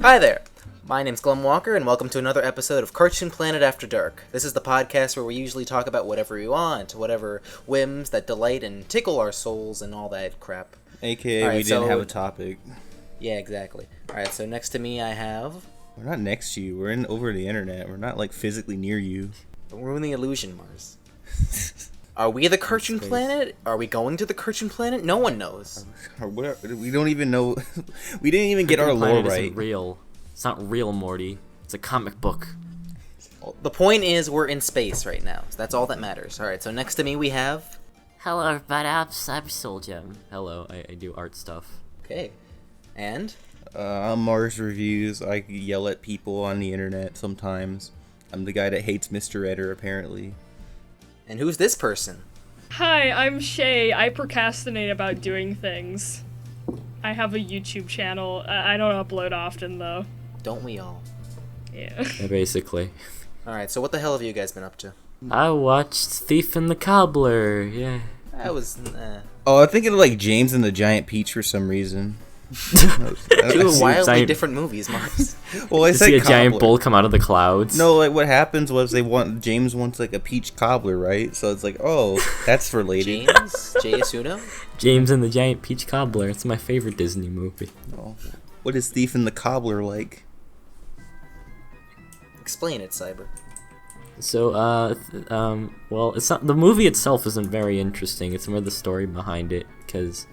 Hi there! My name's Glem Walker, and welcome to another episode of Cartoon Planet After Dark. This is the podcast where we usually talk about whatever we want, whatever whims that delight and tickle our souls and all that crap. AKA, right, we didn't have a topic. Yeah, exactly. Alright, so next to me I have... We're not next to you, we're over the internet. We're not, physically near you. Don't ruin the illusion, Mars. Are we the Cartoon Planet? Are we going to the Cartoon Planet? No one knows. We don't even know. We didn't even get our lore right. Isn't real. It's not real, Morty. It's a comic book. The point is we're in space right now. So that's all that matters. Alright, so next to me we have... Hello, everybody. I'm Cyber-Soulgem. Hello, I do art stuff. Okay. And? I'm Mars Reviews. I yell at people on the internet sometimes. I'm the guy that hates Mr. Eder, apparently. And who's this person? Hi, I'm Shay. I procrastinate about doing things. I have a YouTube channel. I don't upload often, though. Don't we all? Yeah. Yeah, basically. Alright, so what the hell have you guys been up to? I watched Thief and the Cobbler. Yeah. That was... Oh, I think of James and the Giant Peach for some reason. Two wildly different movies, Mars. Well, I said see a cobbler. giant bull come out of the clouds. No, what happens was James wants a peach cobbler, right? So it's oh, that's related. James? J. Asuno? James and the Giant Peach Cobbler. It's my favorite Disney movie. Oh. What is Thief and the Cobbler like? Explain it, Cyber. So, well, it's not, the movie itself isn't very interesting. It's more the story behind it, because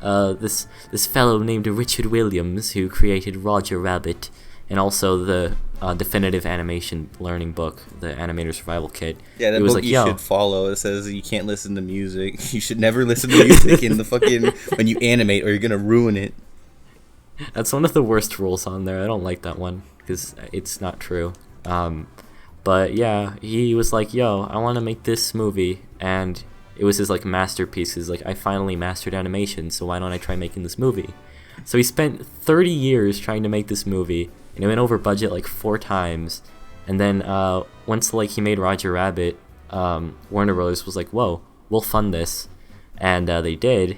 this fellow named Richard Williams, who created Roger Rabbit, and also the definitive animation learning book, the Animator Survival Kit. Yeah, that book you should follow. It says you can't listen to music. You should never listen to music in the when you animate, or you're gonna ruin it. That's one of the worst rules on there. I don't like that one, because it's not true. But yeah, he was like, yo, I want to make this movie, and it was his masterpiece. He's like, I finally mastered animation, so why don't I try making this movie? So he spent 30 years trying to make this movie, and it went over budget 4 times. And then once he made Roger Rabbit, Warner Bros. Was like, whoa, we'll fund this. And they did.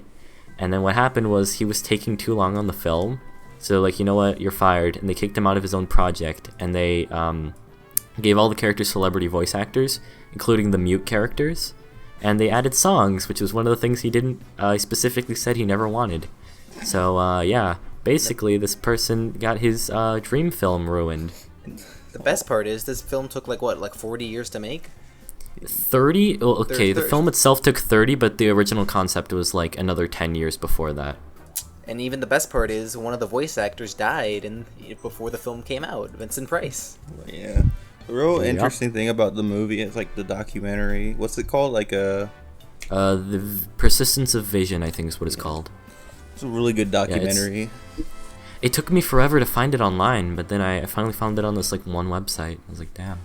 And then what happened was he was taking too long on the film. So you know what, you're fired. And they kicked him out of his own project, and they gave all the characters celebrity voice actors, including the mute characters. And they added songs, which was one of the things he didn't, he specifically said he never wanted. So, yeah, basically this person got his dream film ruined. The best part is this film took, 40 years to make? 30? Well, okay, the film itself took 30, but the original concept was, another 10 years before that. And even the best part is one of the voice actors died before the film came out, Vincent Price. Yeah. The real interesting thing about the movie is the documentary. What's it called? The Persistence of Vision, I think is what it's called. It's a really good documentary. It took me forever to find it online, but then I finally found it on this one website. I was like, damn.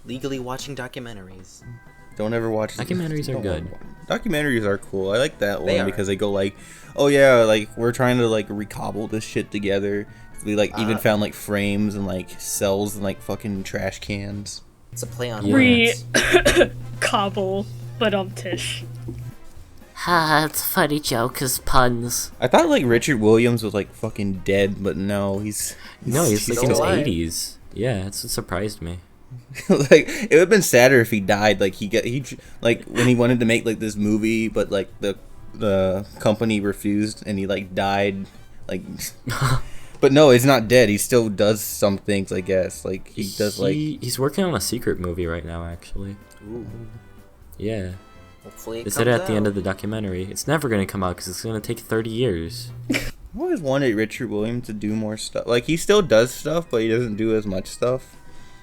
Legally watching documentaries. Don't ever watch documentaries. Are good. Documentaries are cool. I like that one because they go oh yeah, we're trying to recobble this shit together. We even found frames and cells and fucking trash cans. It's a play on words. Cobble, but tish. Ha, it's a funny joke, 'cause puns. I thought Richard Williams was fucking dead, but no, he's in his 80s. Yeah, it surprised me. It would have been sadder if he died. When he wanted to make this movie, but the company refused, and he died. But no, he's not dead. He still does some things, I guess. He does He's working on a secret movie right now, actually. Ooh. Yeah. Hopefully they said it at the end of the documentary. It's never going to come out because it's going to take 30 years. I always wanted Richard Williams to do more stuff. He still does stuff, but he doesn't do as much stuff.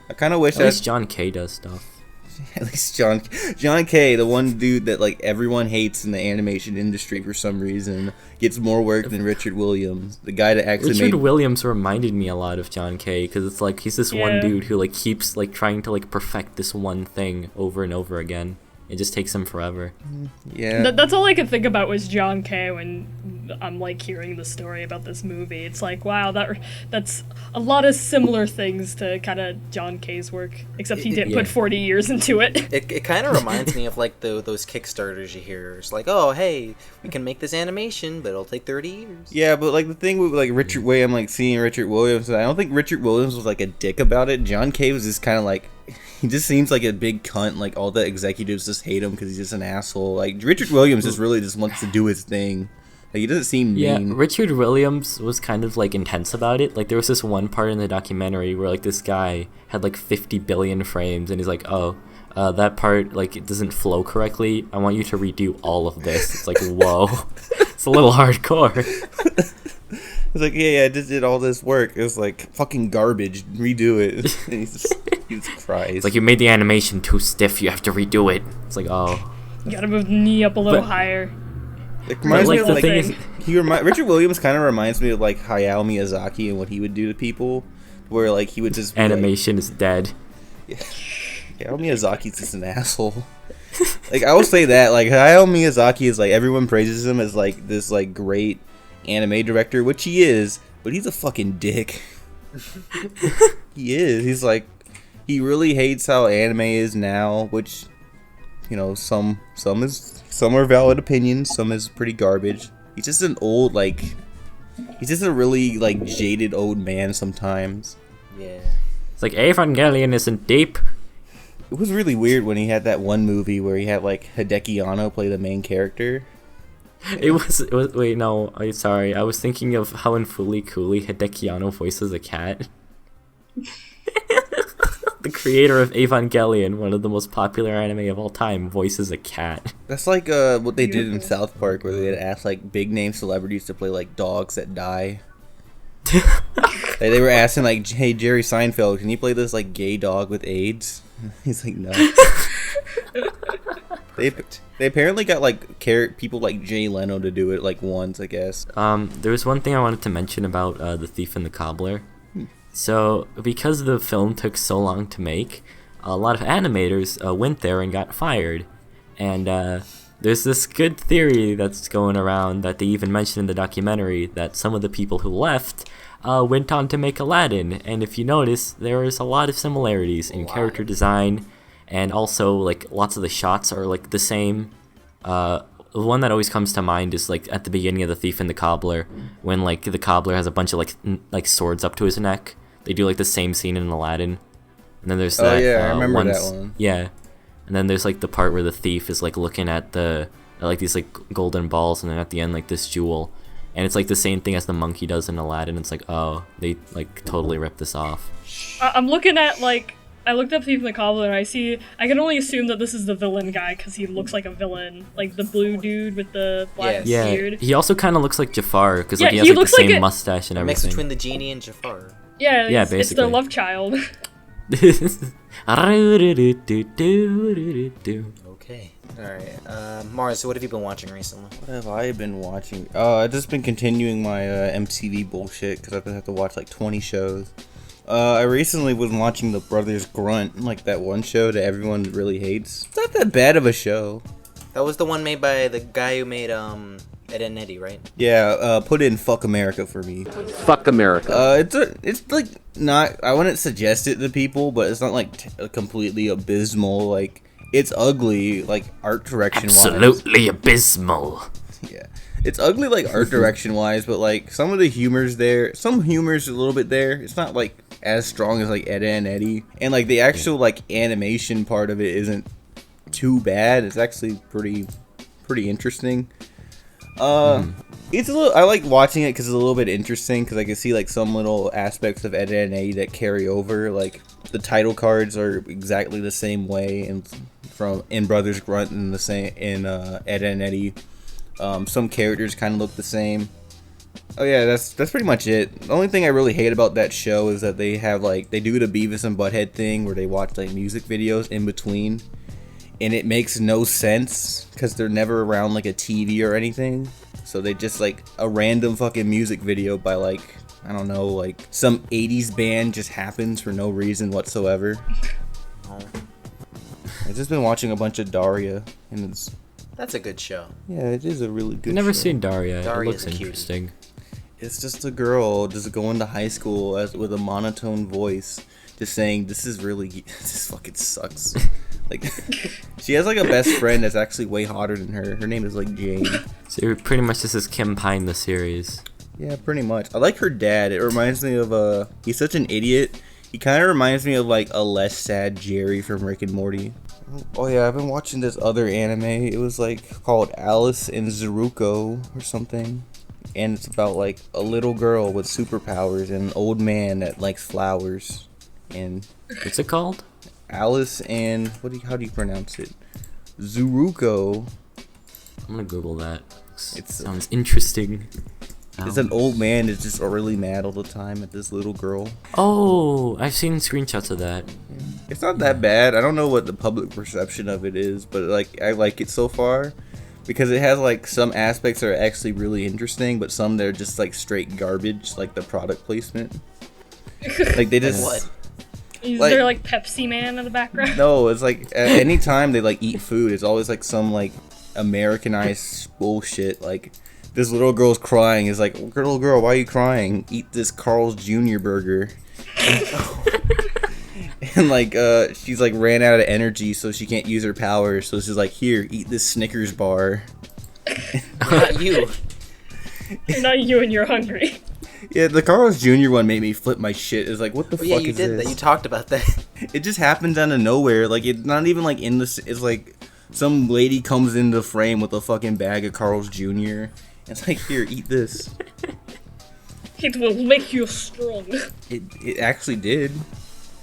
I kind of wish At least John Kay does stuff. At least John Kay, the one dude that everyone hates in the animation industry for some reason, gets more work than Richard Williams, the guy that actually Richard Williams reminded me a lot of John Kay, because it's he's this one dude who keeps trying to perfect this one thing over and over again. It just takes him forever. Yeah. That's all I could think about was John Kay when I'm like hearing the story about this movie. It's like, wow, that's a lot of similar things to kind of John K's work, except he didn't put 40 years into it. It kind of reminds me of like those Kickstarters you hear. It's like, oh, hey, we can make this animation, but it'll take 30 years. Yeah, but like the thing with like Richard Williams, like seeing Richard Williams, I don't think Richard Williams was like a dick about it. John K was just kind of like, he just seems like a big cunt. Like all the executives just hate him because he's just an asshole. Like Richard Williams just really just wants to do his thing. Like, he doesn't seem mean. Yeah, Richard Williams was kind of like intense about it. Like there was this one part in the documentary where like this guy had like 50 billion frames, and he's like, oh, that part, like, it doesn't flow correctly. I want you to redo all of this. It's like, whoa, it's a little hardcore. It's like, yeah, I just did all this work. It was like fucking garbage. Redo it. And he's Christ. It's like, you made the animation too stiff. You have to redo it. It's like, oh. You gotta move the knee up a little higher. It reminds me of, like, thing is, Richard Williams kind of reminds me of like Hayao Miyazaki and what he would do to people, where like he would just be animation like, is dead. Yeah, Hayao Miyazaki's just an asshole. Like I will say that, like Hayao Miyazaki is like, everyone praises him as like this like great anime director, which he is, but he's a fucking dick. He is. He's like, he really hates how anime is now, which, you know, some are valid opinions, some is pretty garbage. He's just an old, like, he's just a really like jaded old man sometimes. Yeah. It's like, Evangelion isn't deep. It was really weird when he had that one movie where he had like Hideki Anno play the main character. It was wait, no, I'm sorry. I was thinking of how in Fooly Cooly Hideki Anno voices a cat. The creator of Evangelion, one of the most popular anime of all time, voices a cat. That's like what they did in South Park, where they had asked like big name celebrities to play like dogs that die. Like, they were asking like, hey, Jerry Seinfeld, can you play this like gay dog with AIDS? He's like, no. They apparently got like people like Jay Leno to do it like once, I guess. There was one thing I wanted to mention about The Thief and the Cobbler. So, because the film took so long to make, a lot of animators went there and got fired. And there's this good theory that's going around that they even mentioned in the documentary, that some of the people who left went on to make Aladdin. And if you notice, there is a lot of similarities in character design, and also like lots of the shots are like the same. The one that always comes to mind is like at the beginning of The Thief and the Cobbler, when like the cobbler has a bunch of like swords up to his neck. They do like the same scene in Aladdin. And then there's that. Oh yeah, I remember that one. Yeah. And then there's like the part where the thief is like looking at like these like golden balls, and then at the end like this jewel. And it's like the same thing as the monkey does in Aladdin. It's like, oh, they like totally ripped this off. I'm looking at like, I looked up Thief and the Cobbler, and I can only assume that this is the villain guy because he looks like a villain, like the blue dude with the black beard. He also kind of looks like Jafar because like, Yeah, he has he like looks the same like musta and A mix everything. between the genie and Jafar. Yeah, it's basically. their love child. Okay. Alright. Mars, what have you been watching recently? What have I been watching? I've just been continuing my MTV bullshit because I've been have to watch like 20 shows. I recently was watching The Brothers Grunt, like that one show that everyone really hates. It's not that bad of a show. That was the one made by the guy who made Ed and Eddie, right? Yeah, put in Fuck America for me. Fuck America. It's like not, I wouldn't suggest it to people, but it's not like completely abysmal. Like, it's ugly, like art direction wise. Absolutely abysmal. Yeah. It's ugly, like, art direction wise, but like some of the humor's there. Some humor's a little bit there. It's not like as strong as like Ed and Eddie. And like the actual like animation part of it isn't too bad. It's actually pretty interesting. It's a little, I like watching it because it's a little bit interesting because I can see like some little aspects of Ed and Eddie that carry over. Like the title cards are exactly the same way in Brothers Grunt and the same in Ed and Eddie. Some characters kind of look the same. Oh yeah, that's pretty much it. The only thing I really hate about that show is that they have like, they do the Beavis and Butthead thing where they watch like music videos in between, and it makes no sense because they're never around like a TV or anything. So they just like a random fucking music video by like, I don't know, like some 80s band just happens for no reason whatsoever. I've just been watching a bunch of Daria, and That's a good show. Yeah, it is a really good I've never show. seen Daria. It Daria's looks a cutie. interesting. It's just a girl just going to high school with a monotone voice, just saying, this fucking sucks. Like, she has like a best friend that's actually way hotter than her. Her name is like Jane. So pretty much this is Kim Pine, the series. Yeah, pretty much. I like her dad. It reminds me of he's such an idiot. He kind of reminds me of like a less sad Jerry from Rick and Morty. Oh yeah, I've been watching this other anime. It was like called Alice in Zeruko or something. And it's about like a little girl with superpowers and an old man that likes flowers. And What's it called? Alice and how do you pronounce it? Zeruko. I'm gonna Google that. It It's sounds interesting. It's an old man that's just really mad all the time at this little girl. Oh, I've seen screenshots of that. It's not that bad. I don't know what the public perception of it is, but like I like it so far because it has like some aspects that are actually really interesting, but some that are just like straight garbage, like the product placement. Like they just What? Is Like- there like Pepsi Man in the background? No, it's like at any time they like eat food, it's always like some like Americanized bullshit. Like this little girl's crying. Is like, little girl, why are you crying? Eat this Carl's Jr. burger. And like she's like ran out of energy, so she can't use her power. So she's like, here, eat this Snickers bar. Not you. Not you and you're hungry. Yeah, the Carl's Jr. one made me flip my shit. It's like, what the Oh, yeah, fuck you is did this? that. You talked about that. It just happens out of nowhere. Like, it's not even like in the. It's like some lady comes into frame with a fucking bag of Carl's Jr. It's like, here, eat this. It will make you strong. It actually did.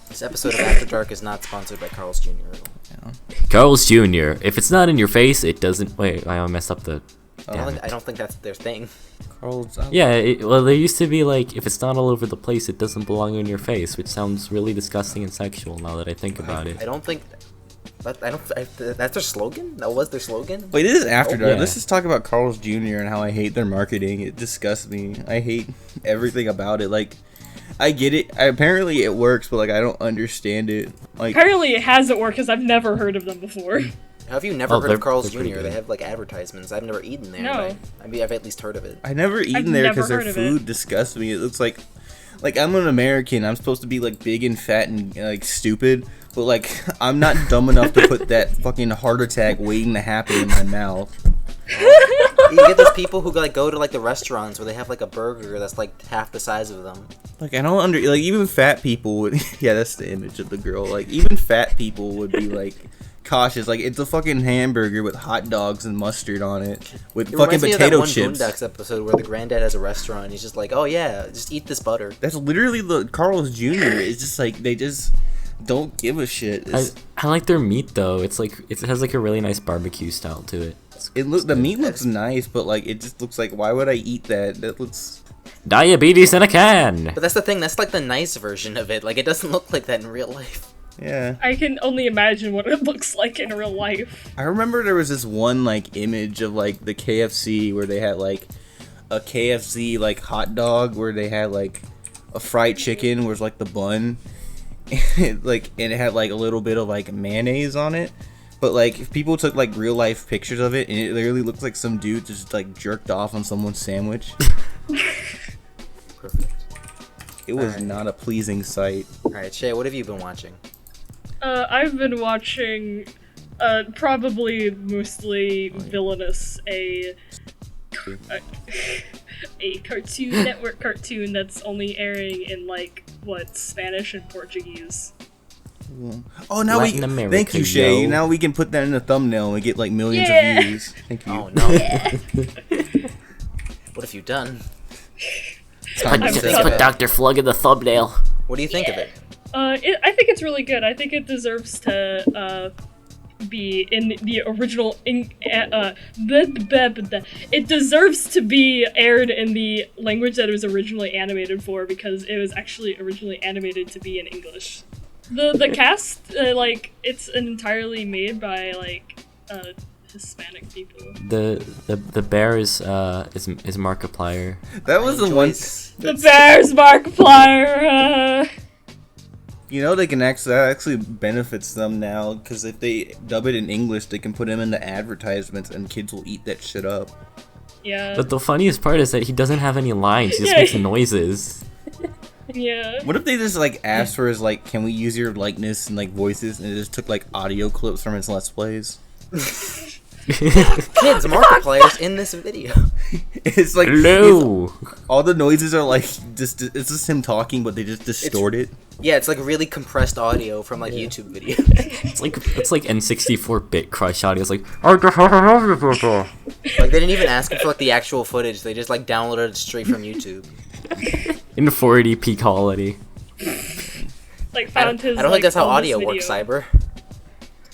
This episode of After Dark is not sponsored by Carl's Jr. Carl's Jr. If it's not in your face, it doesn't. Wait, I messed up the. Damn I it. don't think that's their thing. Carl's. Yeah, well, there used to be like, if it's not all over the place, it doesn't belong in your face, which sounds really disgusting and sexual now that I think about it. I don't think. That's their slogan? That was their slogan? Wait, this is After Dark. yeah. Let's just talk about Carl's Jr. and how I hate their marketing. It disgusts me. I hate everything about it. Like, I get it. Apparently, it works, but like, I don't understand it. Like, Apparently it hasn't worked because I've never heard of them before. Have you never Oh, heard they're- of Carl's they're pretty Jr.? good. They have like advertisements. I've never eaten there. No. But I mean, I've at least heard of it. I never eaten there never because their heard of food it. disgusts me. It looks like I'm an American. I'm supposed to be like big and fat and like stupid, but like I'm not dumb enough to put that fucking heart attack waiting to happen in my mouth. You get those people who like go to like the restaurants where they have like a burger that's like half the size of them. Like I don't like even fat people would. Yeah, that's the image of the girl. Like even fat people would be like cautious. Like it's a fucking hamburger with hot dogs and mustard on it with It fucking reminds me of that potato one chips. Boondocks episode where the granddad has a restaurant. He's just like, oh yeah, just eat this butter. That's literally the Carl's Jr. It's just like they just don't give a shit. I like their meat though. It's like it has like a really nice barbecue style to it. The meat looks nice, but like it just looks like why would I eat that? That looks. Diabetes in a can. But that's the thing. That's like the nice version of it. Like it doesn't look like that in real life. Yeah. I can only imagine what it looks like in real life. I remember there was this one like image of like the KFC where they had like a KFC like hot dog where they had like a fried chicken was like the bun, and it had like a little bit of like mayonnaise on it. But like if people took like real life pictures of it and it literally looks like some dude just like jerked off on someone's sandwich. Perfect. It was Alright. not a pleasing sight. All right, Shay, what have you been watching? I've been watching, probably mostly Villainous, a Cartoon Network cartoon that's only airing in like Spanish and Portuguese. Oh, now Latin America, thank you, Shay. yo. Now we can put that in the thumbnail and get like millions Yeah. of views. Thank you. Oh no. What have you done? Time to I'm say sorry. that. Put Dr. Flug in the thumbnail. What do you think of it? I think it's really good. I think it deserves to be in the original. It deserves to be aired in the language that it was originally animated for because it was actually originally animated to be in English. The cast, it's entirely made by Hispanic people. The bear is Markiplier. That was the one. Joyce. The Bears, Markiplier. You know, they can actually that actually benefits them now because if they dub it in English, they can put them in the advertisements, and kids will eat that shit up. Yeah. But the funniest part is that he doesn't have any lines. He just makes noises. Yeah. What if they just like asked for his like, can we use your likeness and like voices, and it just took like audio clips from his Let's Plays? Kids, Markiplier's in this video. It's like Hello. all the noises are like just it's just him talking, but they just distort it. Yeah, it's like really compressed audio from like YouTube videos. It's like N64-bit crush audio. It's like Like they didn't even ask him for like the actual footage. They just like downloaded it straight from YouTube. in 480p quality. Like found his. I don't think that's how oldest audio video. works, Cyber.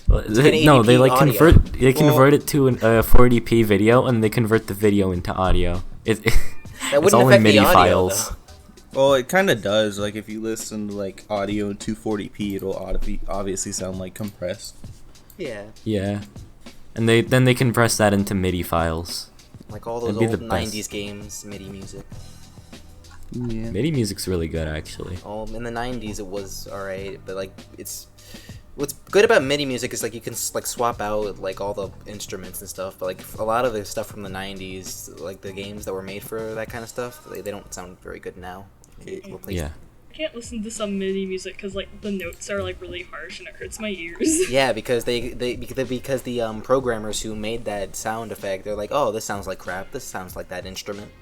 No, they 1080p like audio. convert it to a 480p video, and they convert the video into audio. That It's wouldn't all in affect MIDI the audio, files. though. Well, it kind of does. Like if you listen to like audio in 240p, it'll obviously sound like compressed. Yeah, Yeah, and they compress that into MIDI files. like all those That'd be old the best. 90s games, MIDI music. Yeah. MIDI music's really good, actually. In the 90s it was alright, but like it's what's good about MIDI music is like you can like swap out like all the instruments and stuff, but like a lot of the stuff from the 90s, like the games that were made for that kind of stuff, they don't sound very good now. Yeah. I can't listen to some MIDI music because like the notes are like really harsh and it hurts my ears. Yeah, because because the programmers who made that sound effect, they're like, oh, this sounds like crap. This sounds like that instrument.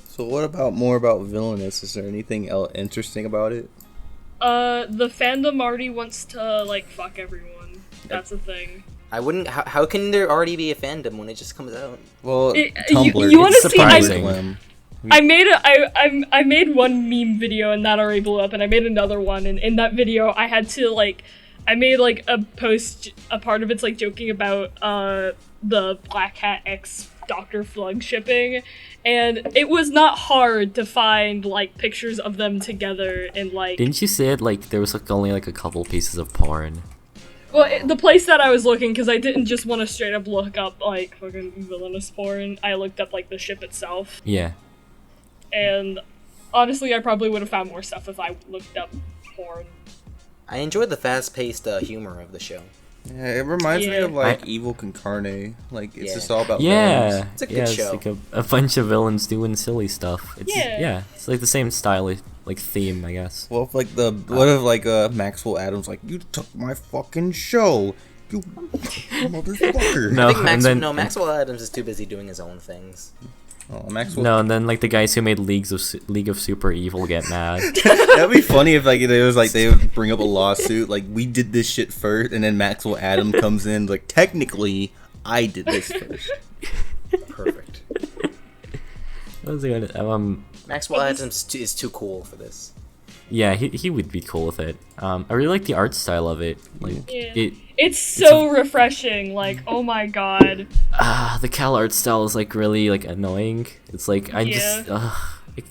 So what about more about Villainous? Is there anything else interesting about it? The fandom already wants to like fuck everyone. That's a thing. I wouldn't. How can there already be a fandom when it just comes out? Well, You Tumblr. want It's to see? surprising. I made one meme video and that already blew up, and I made another one, and in that video I had to like, I made like a post, a part of it's like joking about the Black Hat X Dr. Flug shipping, and it was not hard to find like pictures of them together and like. Didn't you say it like there was like only like a couple pieces of porn? Well, the place that I was looking, because I didn't just want to straight up look up like fucking villainous porn. I looked up like the ship itself. Yeah. And honestly, I probably would have found more stuff if I looked up porn. I enjoyed the fast-paced humor of the show. Yeah, it reminds me Yeah. of like Evil Con Carne. Like it's Yeah. just all about Yeah. villains. It's a good yeah, show. It's like a bunch of villains doing silly stuff. It's, Yeah. It's like the same style, like theme, I guess. Well, if like what if like Maxwell Adams like you took my fucking show, you motherfucker. No, I think and then Maxwell Adams is too busy doing his own things. Oh, Maxwell. No, and then like the guys who made League of Super Evil get mad. That'd be funny if like there was like they would bring up a lawsuit like we did this shit first, and then Maxwell Adams comes in like technically I did this first. Perfect. What was I gonna? Maxwell Adams is too cool for this. Yeah, he would be cool with it. I really like the art style of it. Like Yeah. It's so refreshing. Like, oh my god. the Cal art style is like really like annoying. It's like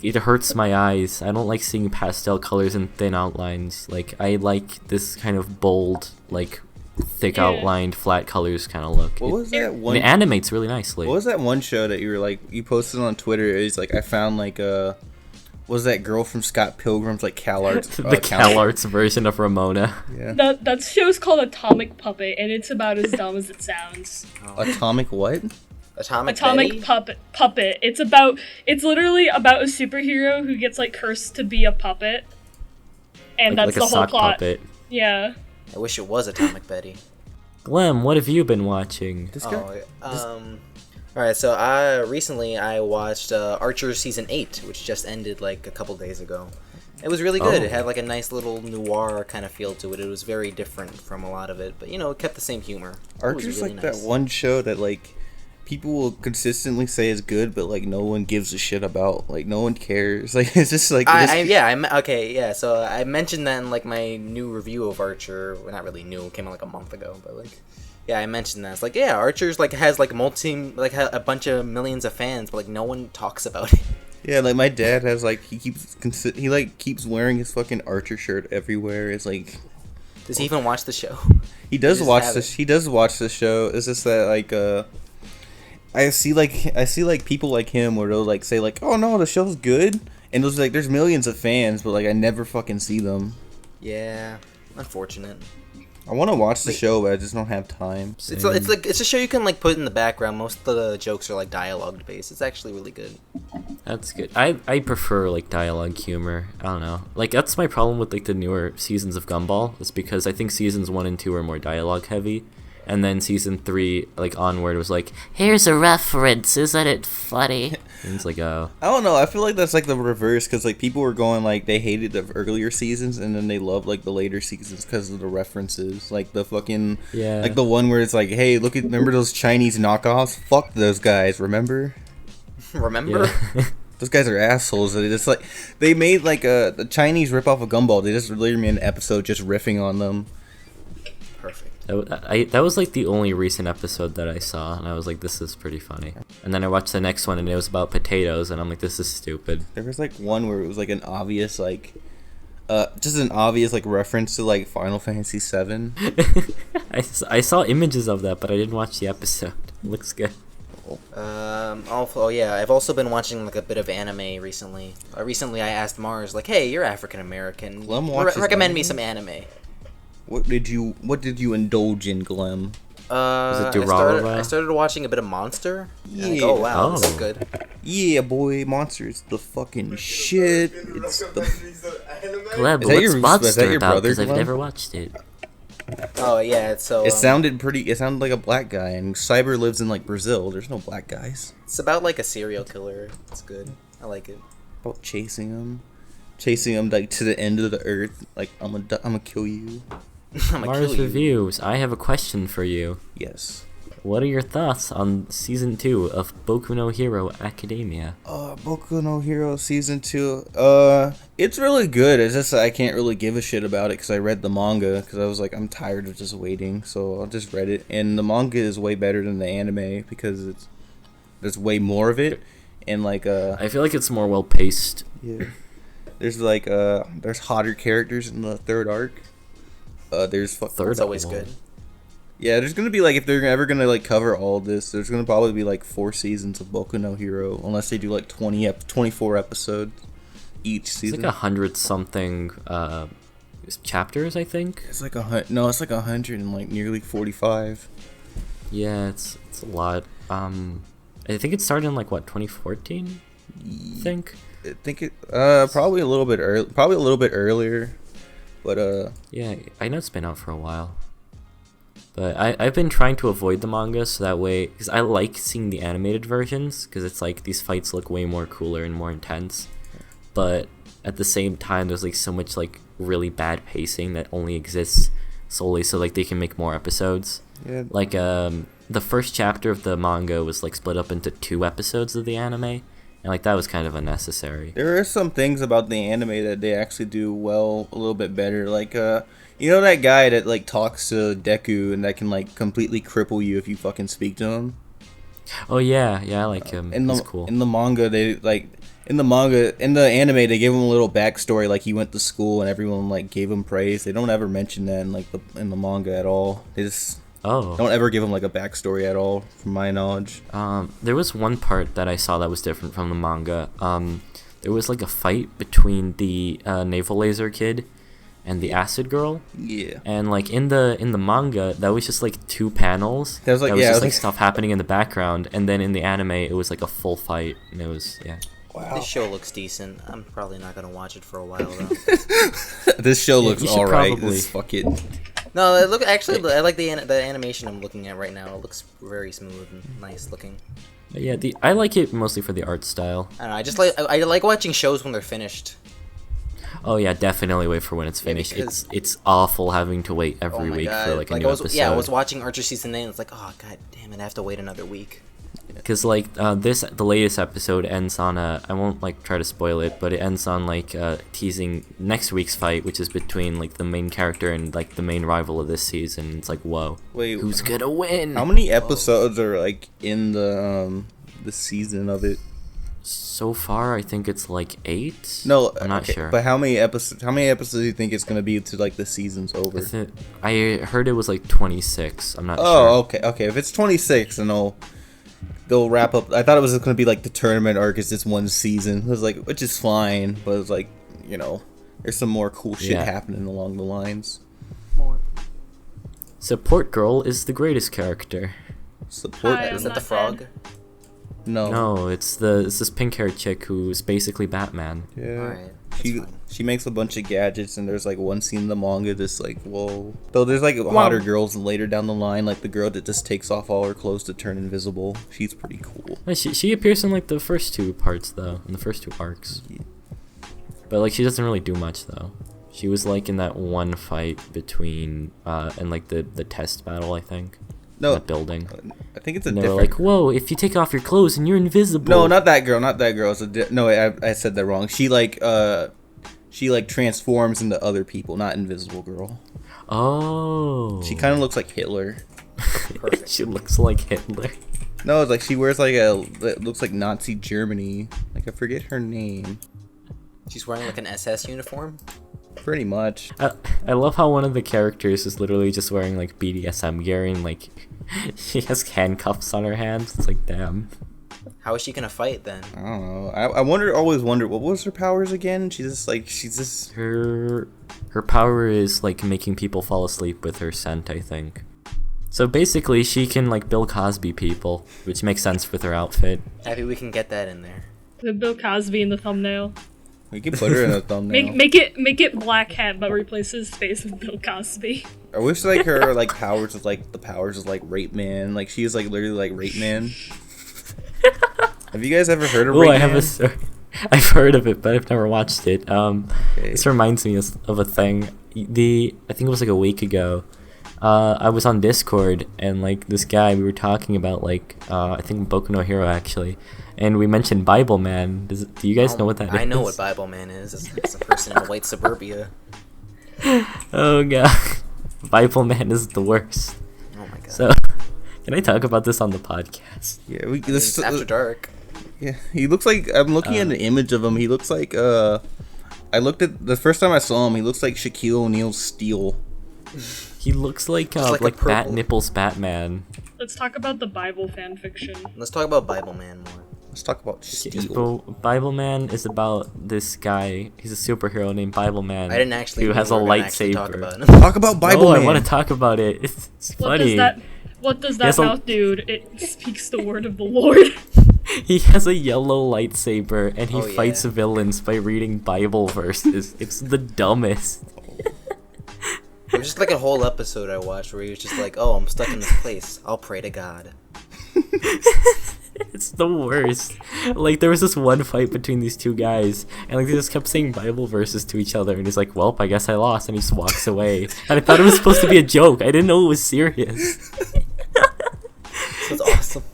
it hurts my eyes. I don't like seeing pastel colors and thin outlines. Like I like this kind of bold, like thick Yeah. outlined, flat colors kind of look. What was that And one? it animates really nicely. What was that one show that you were like you posted on Twitter? It's like I found like was that girl from Scott Pilgrim's like Cal Arts? The Cal Arts version of Ramona. Yeah. That show's called Atomic Puppet, and it's about as dumb as it sounds. Atomic what? Atomic Betty? Puppet. It's literally about a superhero who gets like cursed to be a puppet, and Like that's a the whole sock plot. puppet. Yeah. I wish it was Atomic Betty. Glem, what have you been watching? This guy. Alright, so recently I watched Archer Season 8, which just ended like a couple days ago. It was really good. Oh. It had like a nice little noir kind of feel to it. It was very different from a lot of it, but you know, it kept the same humor. It was Archer's really like nice. that one show that like people will consistently say is good, but like no one gives a shit about. Like no one cares. Like it's just like So I mentioned that in like my new review of Archer. Well, not really new. It came out like a month ago, but like, yeah, I mentioned that. It's like, yeah, Archer's like has like a bunch of millions of fans, but like no one talks about it. yeah, like my dad has like he keeps wearing his fucking Archer shirt everywhere. It's like Does he even watch the show? he does just watch have this. it. He does watch the show. It's just that like I see like people like him where they'll like say like, oh no, the show's good, And it was like, there's millions of fans, but like I never fucking see them. Yeah, unfortunate. I want to watch the show, but I just don't have time. It's like it's a show you can like put in the background. Most of the jokes are like dialogue based. It's actually really good. That's good. I prefer like dialogue humor. I don't know. Like that's my problem with like the newer seasons of Gumball. It's because I think seasons 1 and 2 are more dialogue heavy, and then season 3 like onward was like, here's a reference, isn't it funny? And it's like, oh. I don't know. I feel like that's like the reverse, because like people were going like they hated the earlier seasons and then they loved like the later seasons because of the references. Like the fucking like the one where it's like, hey, remember those Chinese knockoffs? Fuck those guys. Remember? Remember? Yeah. Those guys are assholes. They just like they made like the Chinese ripoff of Gumball. They just literally made an episode just riffing on them. Perfect. That was like the only recent episode that I saw, and I was like, this is pretty funny. And then I watched the next one, and it was about potatoes, and I'm like, this is stupid. There was like one where it was like an obvious like just an obvious like reference to like Final Fantasy VII. I saw images of that, but I didn't watch the episode. It looks good. Oh yeah, I've also been watching like a bit of anime recently. Recently I asked Mars like, hey, you're African American. Glem watches recommend me anime? some anime. What did you indulge in, Glem? Was it Durarara? I started watching a bit of Monster. Yeah. Like, oh wow, this is Oh. good. Yeah, boy, Monster is the fucking shit. It's the Gleb, Is that what's your- is Monster that your about? brother, Because I've Gleb? never watched it. Oh yeah, so It sounded like a black guy, and Cyber lives in like Brazil. There's no black guys. it's about like a serial killer. It's good. I like it. About chasing him like to the end of the earth. Like I'm gonna kill you. I'm gonna Mars kill you. Reviews, I have a question for you. Yes. What are your thoughts on season 2 of Boku no Hero Academia? Boku no Hero season 2. It's really good. It's just I can't really give a shit about it because I read the manga because I was like I'm tired of just waiting, so I just read it. And the manga is way better than the anime because there's way more of it, and like I feel like it's more well paced. yeah, there's like there's hotter characters in the third arc. There's It's always good. Yeah, there's gonna be like if they're ever gonna like cover all this, there's gonna probably be like 4 seasons of Boku no Hero, unless they do like 24 episodes each It's season. like 100 something chapters, I think. It's like it's like 100 and like nearly 45. Yeah, it's a lot. I think it started in like what 2014. I think. I think it probably a little bit earlier, but Yeah, I know it's been out for a while. But I've been trying to avoid the manga so that way, because I like seeing the animated versions, because it's like these fights look way more cooler and more intense. But at the same time, there's like so much like really bad pacing that only exists solely so like they can make more episodes. yeah, Like the first chapter of the manga was like split up into 2 episodes of the anime, and like that was kind of unnecessary. there are some things about the anime that they actually do well, a little bit better. Like you know that guy that like talks to Deku and that can like completely cripple you if you fucking speak to him. Oh yeah, I like him. In the He's cool. in the manga they like in the anime they gave him a little backstory, like he went to school and everyone like gave him praise. They don't ever mention that in like in the manga at all. They just Oh. don't ever give him like a backstory at all, from my knowledge. There was one part that I saw that was different from the manga. There was like a fight between the naval laser kid and the acid girl, Yeah. and like in the manga that was just like 2 panels. That was like- that was yeah, it just was like like- stuff happening in the background, and then in the anime it was like a full fight, and it was Wow. This show looks decent. I'm probably not gonna watch it for a while though. This show Yeah, looks you should alright. probably- This fucking No, I like the animation I'm looking at right now. It looks very smooth and nice looking. Yeah, I like it mostly for the art style. I don't know. I like watching shows when they're finished. Oh yeah, definitely wait for when it's Yeah, finished. because- it's awful having to wait every Oh my week god! for like a Like new I was, episode. yeah, I was watching Archer season 8. And it's like, oh god damn it! I have to wait another week. Because like the latest episode ends on I won't like try to spoil it, but it ends on like teasing next week's fight, which is between like the main character and like the main rival of this season. It's like, whoa, Wait, who's gonna win? how many episodes are like in the season of it? So far, I think it's like 8. No, I'm not okay, sure. But how many episodes? How many episodes do you think it's gonna be to like the season's over? I heard it was like 26. I'm not Oh, sure. okay. If it's 26, then they'll wrap up. I thought it was going to be like the tournament arc is just one season. It was like, which is fine, but it's like, you know, there's some more cool shit happening along the lines. Support Girl is the greatest character. Support. Hi, Is I'm that the not frog? dead. No, it's this pink-haired chick who's basically Batman. Yeah. Alright. She makes a bunch of gadgets, and there's like one scene in the manga that's like, whoa. Though there's like hotter girls later down the line, like the girl that just takes off all her clothes to turn invisible. She's pretty cool. She appears in like the first two parts though, in the first two arcs. Yeah. But like she doesn't really do much though. She was like in that one fight between and like the test battle, I think. No, That building. I think it's a And they were different. like, "Whoa! If you take off your clothes and you're invisible." No, not that girl. Not that girl. It's no, I said that wrong. She like transforms into other people, not Invisible Girl. Oh. She kind of looks like Hitler. Perfect. She looks like Hitler. No, it's like she wears like it looks like Nazi Germany. Like I forget her name. She's wearing like an SS uniform. Pretty much. I love how one of the characters is literally just wearing like BDSM gear and like she has handcuffs on her hands. It's like, damn. How is she gonna fight then? I don't know. I always wondered what was her powers again. She's just. Her power is like making people fall asleep with her scent, I think. So basically, she can like Bill Cosby people, which makes sense with her outfit. Happy we can get that in there. The Bill Cosby in the thumbnail. We can put her in a thumbnail. Make it Black Hat, but replace his face with Bill Cosby. I wish like her like powers was like the powers is like Rape Man. Like she's like literally like Rape Man. Have you guys ever heard of Oh, Rape I have Man? a story. I've heard of it, but I've never watched it. Okay. This reminds me of a thing. I think it was like a week ago. I was on Discord and like this guy we were talking about like I think Boku no Hero actually, and we mentioned Bible Man. Do you guys know what that is? I know what Bible Man is. It's a person in white suburbia. Oh god, Bible Man is the worst. Oh my god. So, can I talk about this on the podcast? Yeah, It's after dark. Yeah, he looks like I'm looking at an image of him. He looks like I looked at the first time I saw him. He looks like Shaquille O'Neal's Steel. He looks like like a Bat purple. Nipples Batman. Let's talk about the Bible fanfiction. Let's talk about Bible Man more. Let's talk about Steel. So Bible Man is about this guy. He's a superhero named Bible Man. I didn't actually. Who know has a we were gonna actually talk lightsaber. about him. Talk about Bible No, Man. I want to talk about it. It's funny. What does He that has a- mouth do? It speaks the word of the Lord. He has a yellow lightsaber and he Oh, fights yeah. villains by reading Bible verses. It's the dumbest. It was just like a whole episode I watched where he was just like, "Oh, I'm stuck in this place. I'll pray to God." It's the worst. Like there was this one fight between these two guys, and like they just kept saying Bible verses to each other, and he's like, "Welp, I guess I lost," and he just walks away. And I thought it was supposed to be a joke. I didn't know it was serious. This is awesome.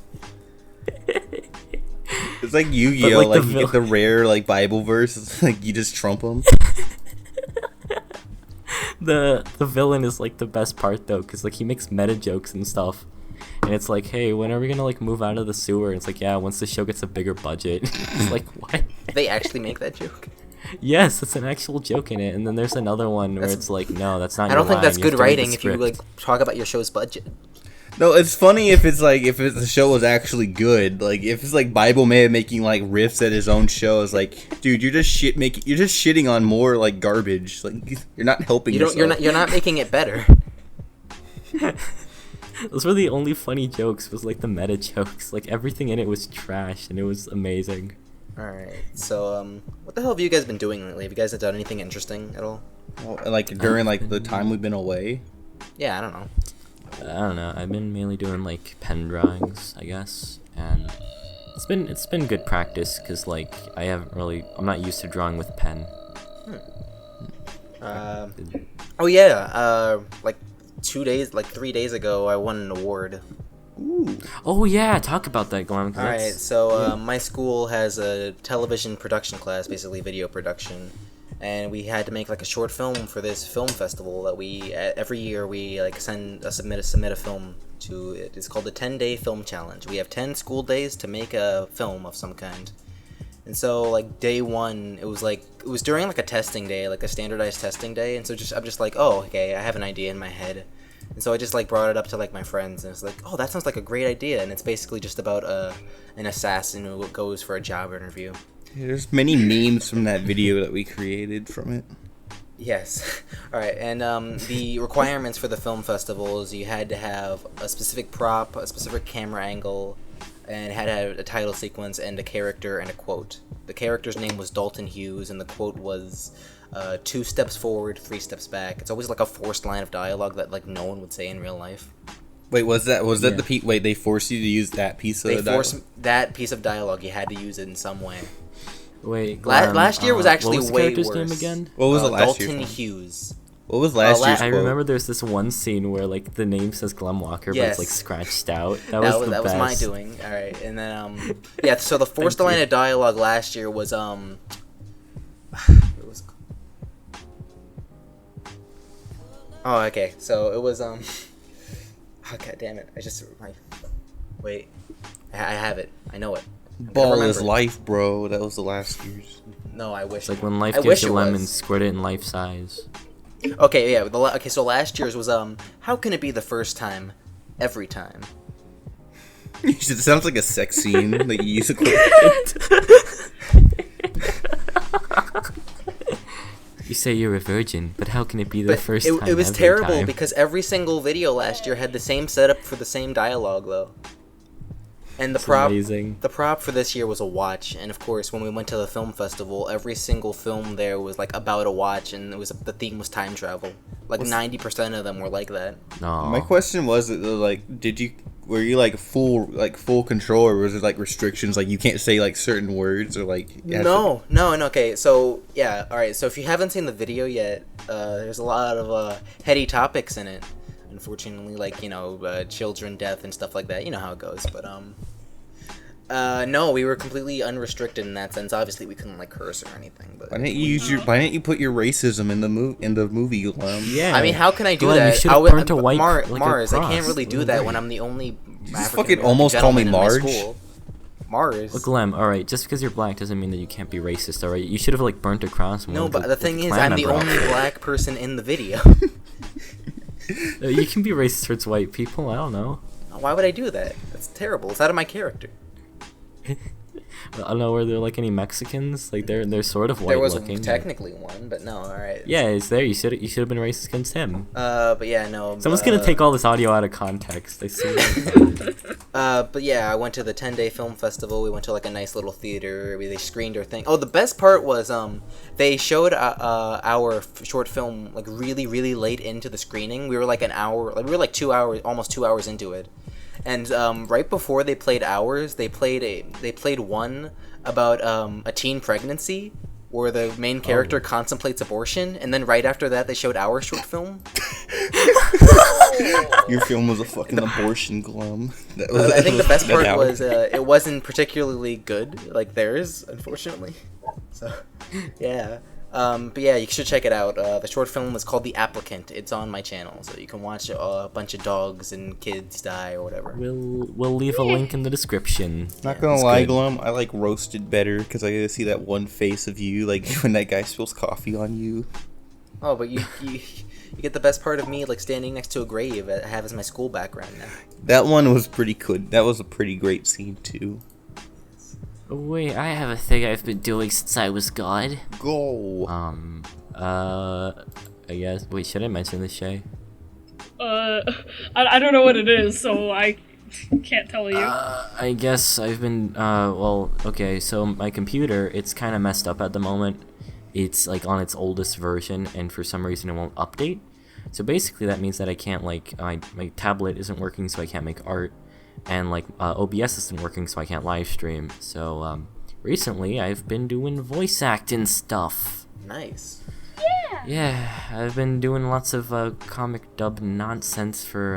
It's like Yu-Gi-Oh! But, like, Like, the you get the rare like Bible verse. It's like you just trump them. The villain is like the best part though, because like he makes meta jokes and stuff. And it's like, hey, when are we gonna like move out of the sewer? And it's like, yeah, once the show gets a bigger budget. It's like, what? They actually make that joke. Yes, it's an actual joke in it. And then there's another one where That's- it's like, no, that's not. I don't your think that's line. You good have to read the writing if you script. like talk about your show's budget. No, it's funny if the show was actually good. Like if it's like Bible Man making like riffs at his own show. It's like, dude, you're just shitting on more like garbage. Like you're not helping. You don't. yourself. You're not making it better. Those were the only funny jokes. Was like the meta jokes. Like everything in it was trash, and it was amazing. All right. So, what the hell have you guys been doing lately? Have you guys done anything interesting at all? Well, like during like the time we've been away. Yeah, I don't know. I don't know. I've been mainly doing like pen drawings, I guess, and it's been good practice because like I'm not used to drawing with pen. Oh yeah. Like 3 days ago, I won an award. Ooh. Oh yeah, talk about that, Glem. 'cause All right. that's- So, my school has a television production class, basically video production. And we had to make like a short film for this film festival that we every year we like submit a film to. It's called the 10-day film challenge. We have 10 school days to make a film of some kind. And so like day one, it was during like a testing day, like a standardized testing day. And so I'm just like, oh, okay, I have an idea in my head. And so I just like brought it up to like my friends, and it's like, oh, that sounds like a great idea. And it's basically just about an assassin who goes for a job interview. Yeah, there's many memes from that video that we created from it. Yes. All right. And the requirements for the film festival is you had to have a specific prop, a specific camera angle, and it had to have a title sequence and a character and a quote. The character's name was Dalton Hughes, and the quote was 2 steps forward, 3 steps back. It's always like a forced line of dialogue that like no one would say in real life. Wait, was that the wait, they forced you to use that piece of They forced that piece of dialogue. You had to use it in some way. Wait, Glem, last year was actually what was the way character's worse. name again? What was the last Dalton year's Hughes. What was last year's I quote? remember there's this one scene where like the name says Glem Walker, but Yes. it's like scratched out. That That was was my best. doing. All right, and then yeah. So the forced line of dialogue last year was it was. Oh, okay. So it was Oh, god damn it! Wait. I have it. I know it. I'm gonna Ball is remember. life, bro. That was the last year's. No, I wish. It's like when life I gives wish you it lemons, was. squirt it in life size. Okay, yeah. Okay, so last year's was how can it be the first time, every time? It sounds like a sex scene that you use. You say you're a virgin, but how can it be the But first it, time? it was every terrible time? because every single video last year had the same setup for the same dialogue though. And the It's prop amazing. the prop for this year was a watch, and of course when we went to the film festival, every single film there was like about a watch, and the theme was time travel. Like 90% of them were like that. No. My question was, like, were you like full control, or was it like restrictions, like you can't say like certain words, or like you have No. Okay, so yeah, all right. So if you haven't seen the video yet, there's a lot of heady topics in it. Unfortunately, like children, death, and stuff like that. You know how it goes. But no, we were completely unrestricted in that sense. Obviously, we couldn't like curse or anything. But Why didn't you put your racism in the movie? Yeah. I mean, how can I do Glenn, you that? should've I would- burnt a white, like, a Mars. I can't cross. really do that when I'm the only. just African fucking American almost call me gentleman in my Marge? school. Mars. Look, Glem, alright, just because you're black doesn't mean that you can't be racist, alright? You should have, like, burnt a cross. and No, went but with the thing is, clan I'm the member only outfit. black person in the video. You can be racist towards white people, I don't know. Why would I do that? That's terrible. It's out of my character. I don't know, were there, like, any Mexicans? Like, they're sort of white There was looking. technically one, but no. All right. Yeah, it's there. You should have been racist against him. But yeah, no. Someone's gonna take all this audio out of context. I see. But yeah, I went to the 10-day film festival. We went to like a nice little theater. They screened our thing. Oh, the best part was they showed our short film like really really late into the screening. We were like an hour, like we were like 2 hours, almost 2 hours into it. And right before they played ours, they played one about a teen pregnancy where the main character contemplates abortion, and then right after that they showed our short film. Your film was a fucking abortion, Glum. I think the best that part hour. was it wasn't particularly good like theirs, unfortunately. So yeah. But yeah, you should check it out. The short film was called The Applicant. It's on my channel, so you can watch a bunch of dogs and kids die or whatever. We'll leave a link in the description. Not gonna it's lie, good. Glum, I like roasted better because I get to see that one face of you, like when that guy spills coffee on you. Oh, but you get the best part of me, like standing next to a grave I have as my school background now. That one was pretty good. That was a pretty great scene too. Wait, I have a thing I've been doing since I was God. Go. I guess. Wait, should I mention this, Shay? I don't know what it is, so I can't tell you. I guess I've been, well, okay, so my computer, it's kind of messed up at the moment. It's, like, on its oldest version, and for some reason it won't update. So basically that means that I can't, like, my tablet isn't working, so I can't make art. And, like, OBS isn't working, so I can't live stream. So, recently I've been doing voice acting stuff. Nice. Yeah, I've been doing lots of comic dub nonsense for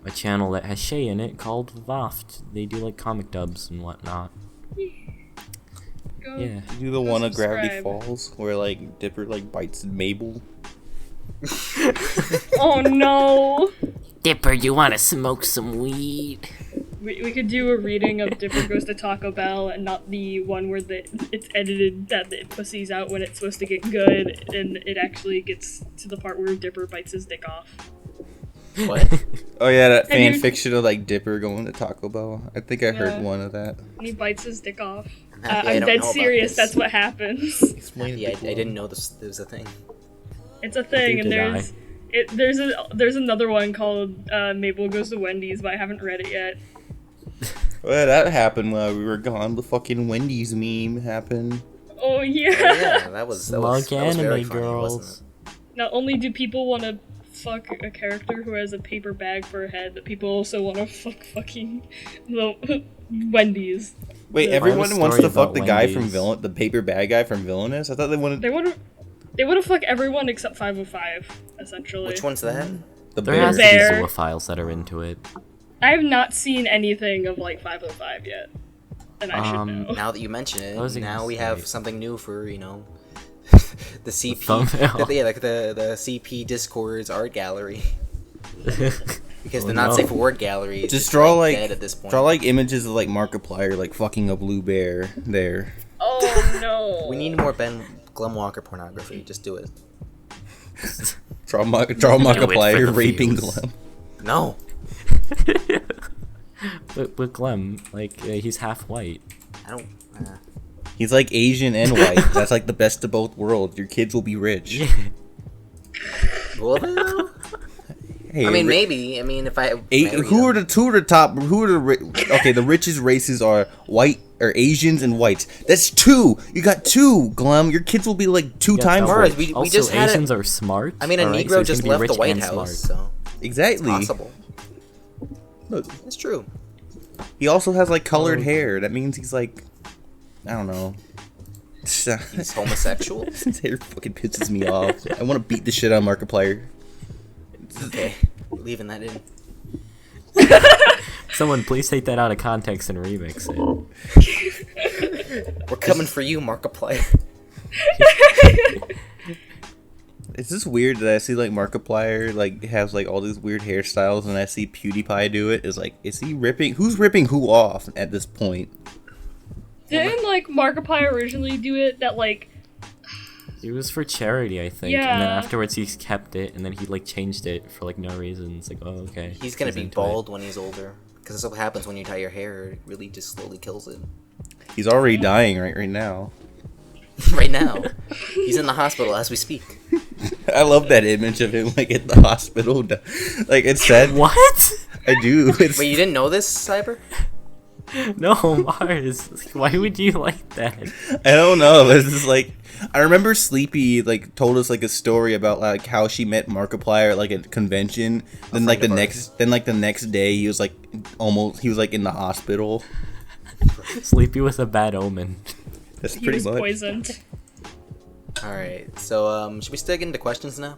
a channel that has Shay in it called Voft. They do like comic dubs and whatnot. Go. Yeah. You do the one of Gravity subscribe. Falls where like Dipper like bites Mabel. Oh no! Dipper, you wanna smoke some weed? We could do a reading of Dipper Goes to Taco Bell and not the one where it's edited that the pussy's out when it's supposed to get good and it actually gets to the part where Dipper bites his dick off. What? Oh yeah, that Have fan you- fiction of like Dipper going to Taco Bell. I think I Yeah. heard one of that. And he bites his dick off. I'm happy I I'm don't dead know about serious. this. That's what happens. Explain Yeah, I it. didn't know this was a thing. It's a thing, and Neither did there's another one called Mabel Goes to Wendy's, but I haven't read it yet. Well, that happened while we were gone. The fucking Wendy's meme happened. Oh Oh, yeah. yeah, that was Smug very anime funny, girls. wasn't Not only do people want to fuck a character who has a paper bag for a head, but people also want to fucking the Wendy's. Wait, Yeah. everyone I have a wants story to fuck about the guy from Wendy's. the paper bag guy from Villainous. I thought they wanted They want to fuck everyone except 505, essentially. it? Which one's that? the There bear. has to Bear. be zoophiles that are into it. I have not seen anything of like 505 yet, and I should know. Now that you mention it, I was now gonna we say- have something new for, the CP. thumbnail. Like the CP Discord's art gallery. Because Oh, the not no. safe for work gallery is Just draw like dead at this point. draw like images of like Markiplier like fucking a blue bear there. Oh no. We need more Glem Walker pornography. Just do it. Draw it for Markiplier the raping views. Glem. No. but Glem, like, he's half white. I don't. He's like Asian and white. That's like the best of both worlds. Your kids will be rich. Will they though? Hey, I mean, ri- maybe. I mean, if I. who are the top? Who are okay? The richest races are white or Asians and whites. That's two. You got two, Glem. Your kids will be like two Yeah, times that Mars, rich. we also, just had Asians it. are smart. I mean, a alright, Negro so he's just gonna be left rich the White and House, smart. so Exactly. it's possible. Look, It's true. he also has like colored hair. That means he's like, I don't know. He's homosexual. His hair fucking pisses me off. I want to beat the shit out of Markiplier. Okay, leaving that in. Someone please take that out of context and remix it. We're coming for you, Markiplier. It's just weird that I see like Markiplier like has like all these weird hairstyles, and I see PewDiePie do it. Is like, is he ripping? Who's ripping who off at this point? Didn't like Markiplier originally do it? That like It was for charity, I think. And then Yeah. afterwards he kept it, and then he like changed it for like no reason. It's like, oh, okay. He's gonna be into it. bald when he's older. Because that's what happens when you dye your hair. It really just slowly kills it. He's already dying right now. Right now, he's in the hospital as we speak. I love that image of him like at the hospital. Like it's sad. What? I do. It's, Wait, you didn't know this, Cyber? No, Mars. Why would you like that? I don't know. It's just like I remember Sleepy like told us like a story about like how she met Markiplier at like a convention. Then like the friend of ours. next day he was like in the hospital. Sleepy with a bad omen. That's he pretty was much. poisoned. Alright, so should we still get into questions now?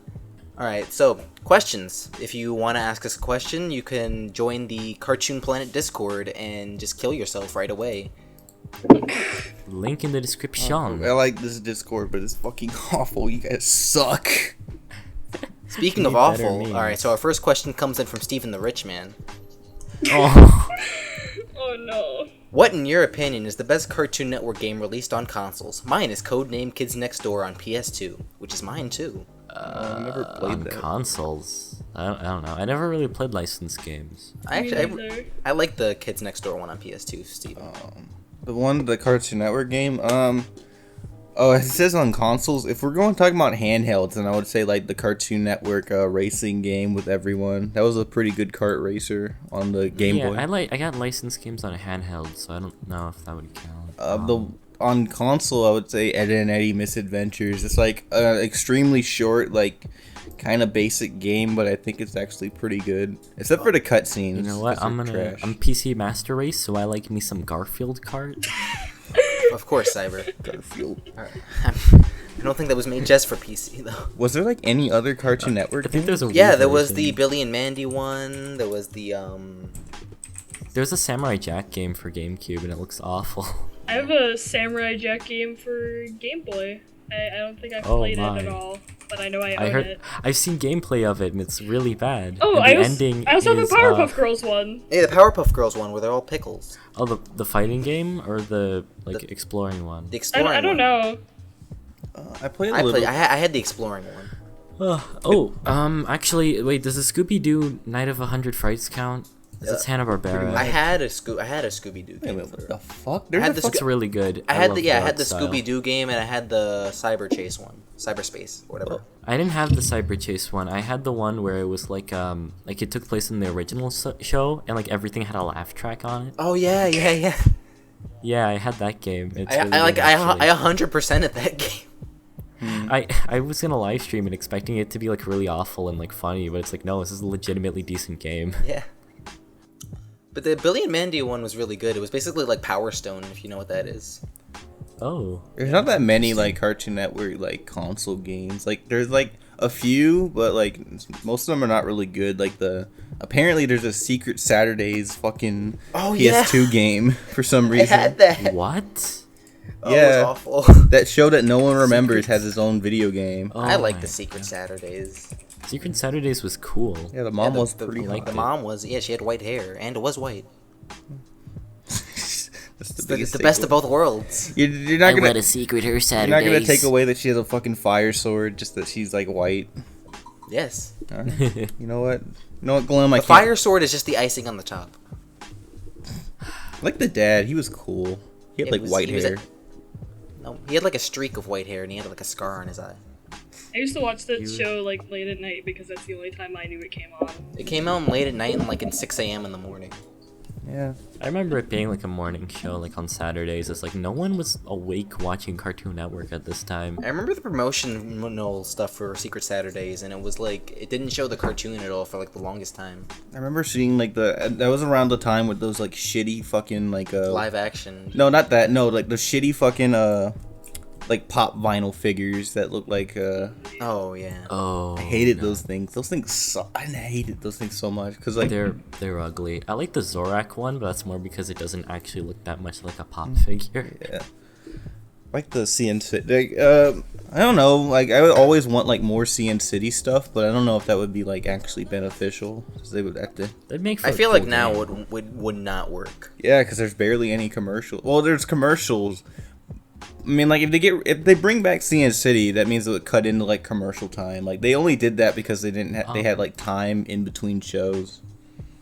Alright, so questions. If you want to ask us a question, you can join the Cartoon Planet Discord and just kill yourself right away. Link in the description. I like this Discord, but it's fucking awful. You guys suck. Speaking of Need better awful, memes. alright, so our first question comes in from Stephen the Rich Man. Oh. Oh no. What, in your opinion, is the best Cartoon Network game released on consoles? Mine is Codename Kids Next Door on PS2, which is mine too. I never played On that. consoles. I don't know. I never really played licensed games. I Me actually, neither. I like the Kids Next Door one on PS2, Steven. The Cartoon Network game. Oh, it says on consoles. If we're going to talk about handhelds, then I would say like the Cartoon Network racing game with everyone. That was a pretty good kart racer on the Game Yeah, Boy. I got licensed games on a handheld, so I don't know if that would count. On console, I would say Ed and Eddie Misadventures. It's like an extremely short, like kind of basic game, but I think it's actually pretty good. Except for the cutscenes. You know what? 'cause they're trash. I'm PC Master Race, so I like me some Garfield kart. Of course, Cyber. Garfield. I don't think that was made just for PC, though. Was there like any other Cartoon Network? I think there's a Yeah, Wii there was the version. Billy and Mandy one. There was the, There's a Samurai Jack game for GameCube, and it looks awful. I have a Samurai Jack game for Game Boy. I don't think I've Oh played my. it at all, but I know I I own heard it. I've seen gameplay of it, and it's really bad. Oh, and I the also, ending I also have a is, Powerpuff Girls one. hey, the Powerpuff Girls one where they're all pickles. Oh, the fighting game or the exploring one? The exploring I don't one. know. I played a I little. played. I had the exploring one. Actually, wait. Does the Scooby-Doo Night of 100 Frights count? It's Hanna-Barbera. I had a Scooby-Doo Wait, game. what the fuck? I had the That's really good. I had love the art style. Scooby-Doo game, and I had the Cyber Chase one, Cyberspace, whatever. I didn't have the Cyber Chase one. I had the one where it was like it took place in the original show, and like everything had a laugh track on it. Oh yeah. Yeah, I had that game. It's I really like good, I actually. 100% at that game. I was gonna live stream and expecting it to be like really awful and like funny, but it's like no, this is a legitimately decent game. Yeah. But the Billy and Mandy one was really good. It was basically like Power Stone, if you know what that is. Oh. There's not that many like Cartoon Network like console games. Like there's like a few, but like most of them are not really good. Like apparently there's a Secret Saturdays fucking PS2 game for some I reason. had that. What? Oh, Yeah. it was awful. That show that no one remembers has its own video game. Oh I like my the Secret Saturdays. Secret Saturdays was cool. Yeah, the mom Yeah, was pretty like hot. The mom was, she had white hair, and it was white. That's It's the best of both worlds. You're not gonna. a secret her You're Saturdays. not gonna take away that she has a fucking fire sword just that she's like white. Yes. Alright. You know what, Glem? I The fire sword is just the icing on the top. like the dad. He was cool. He had It like was- white he was hair. No, he had like a streak of white hair, and he had like a scar on his eye. I used to watch that show like late at night because that's the only time I knew it came on. It came out late at night and like in 6 a.m. in the morning. Yeah. I remember it being like a morning show, like on Saturdays. It's like no one was awake watching Cartoon Network at this time. I remember the promotional stuff for Secret Saturdays, and it was like it didn't show the cartoon at all for like the longest time. I remember seeing like that was around the time with those like shitty fucking like Live action. No, not that. No, like the shitty fucking like pop vinyl figures that look like Oh yeah. Oh, I hated those things. Those things I hated those things so much cuz like they're ugly. I like the Zorak one, but that's more because it doesn't actually look that much like a pop figure. yeah. Like the CN City, like, I don't know. Like I would always want like more CN City stuff, but I don't know if that would be like actually beneficial. 'Cause they would have to. That'd make for I a feel cool like now game. would not work. Yeah, because there's barely any commercial. Well, there's commercials. I mean, like if they bring back CN City, that means it would cut into like commercial time. Like they only did that because they didn't. They had like time in between shows.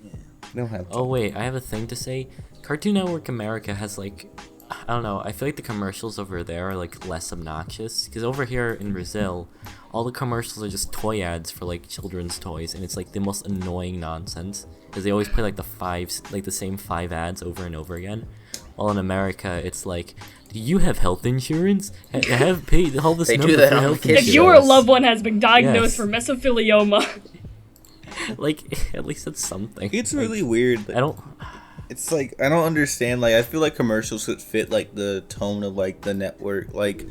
They don't have. Oh wait, I have a thing to say. Cartoon Network America has like, I don't know. I feel like the commercials over there are like less obnoxious because over here in Brazil, all the commercials are just toy ads for like children's toys, and it's like the most annoying nonsense because they always play like the same 5 ads over and over again. While in America, it's like, do you have health insurance? Have paid all this They do number that for on health kids' insurance. If your loved one has been diagnosed Yes. for mesothelioma, Like, at least it's something. It's Like, really weird. I don't. It's like I don't understand. Like I feel like commercials should fit like the tone of like the network. Like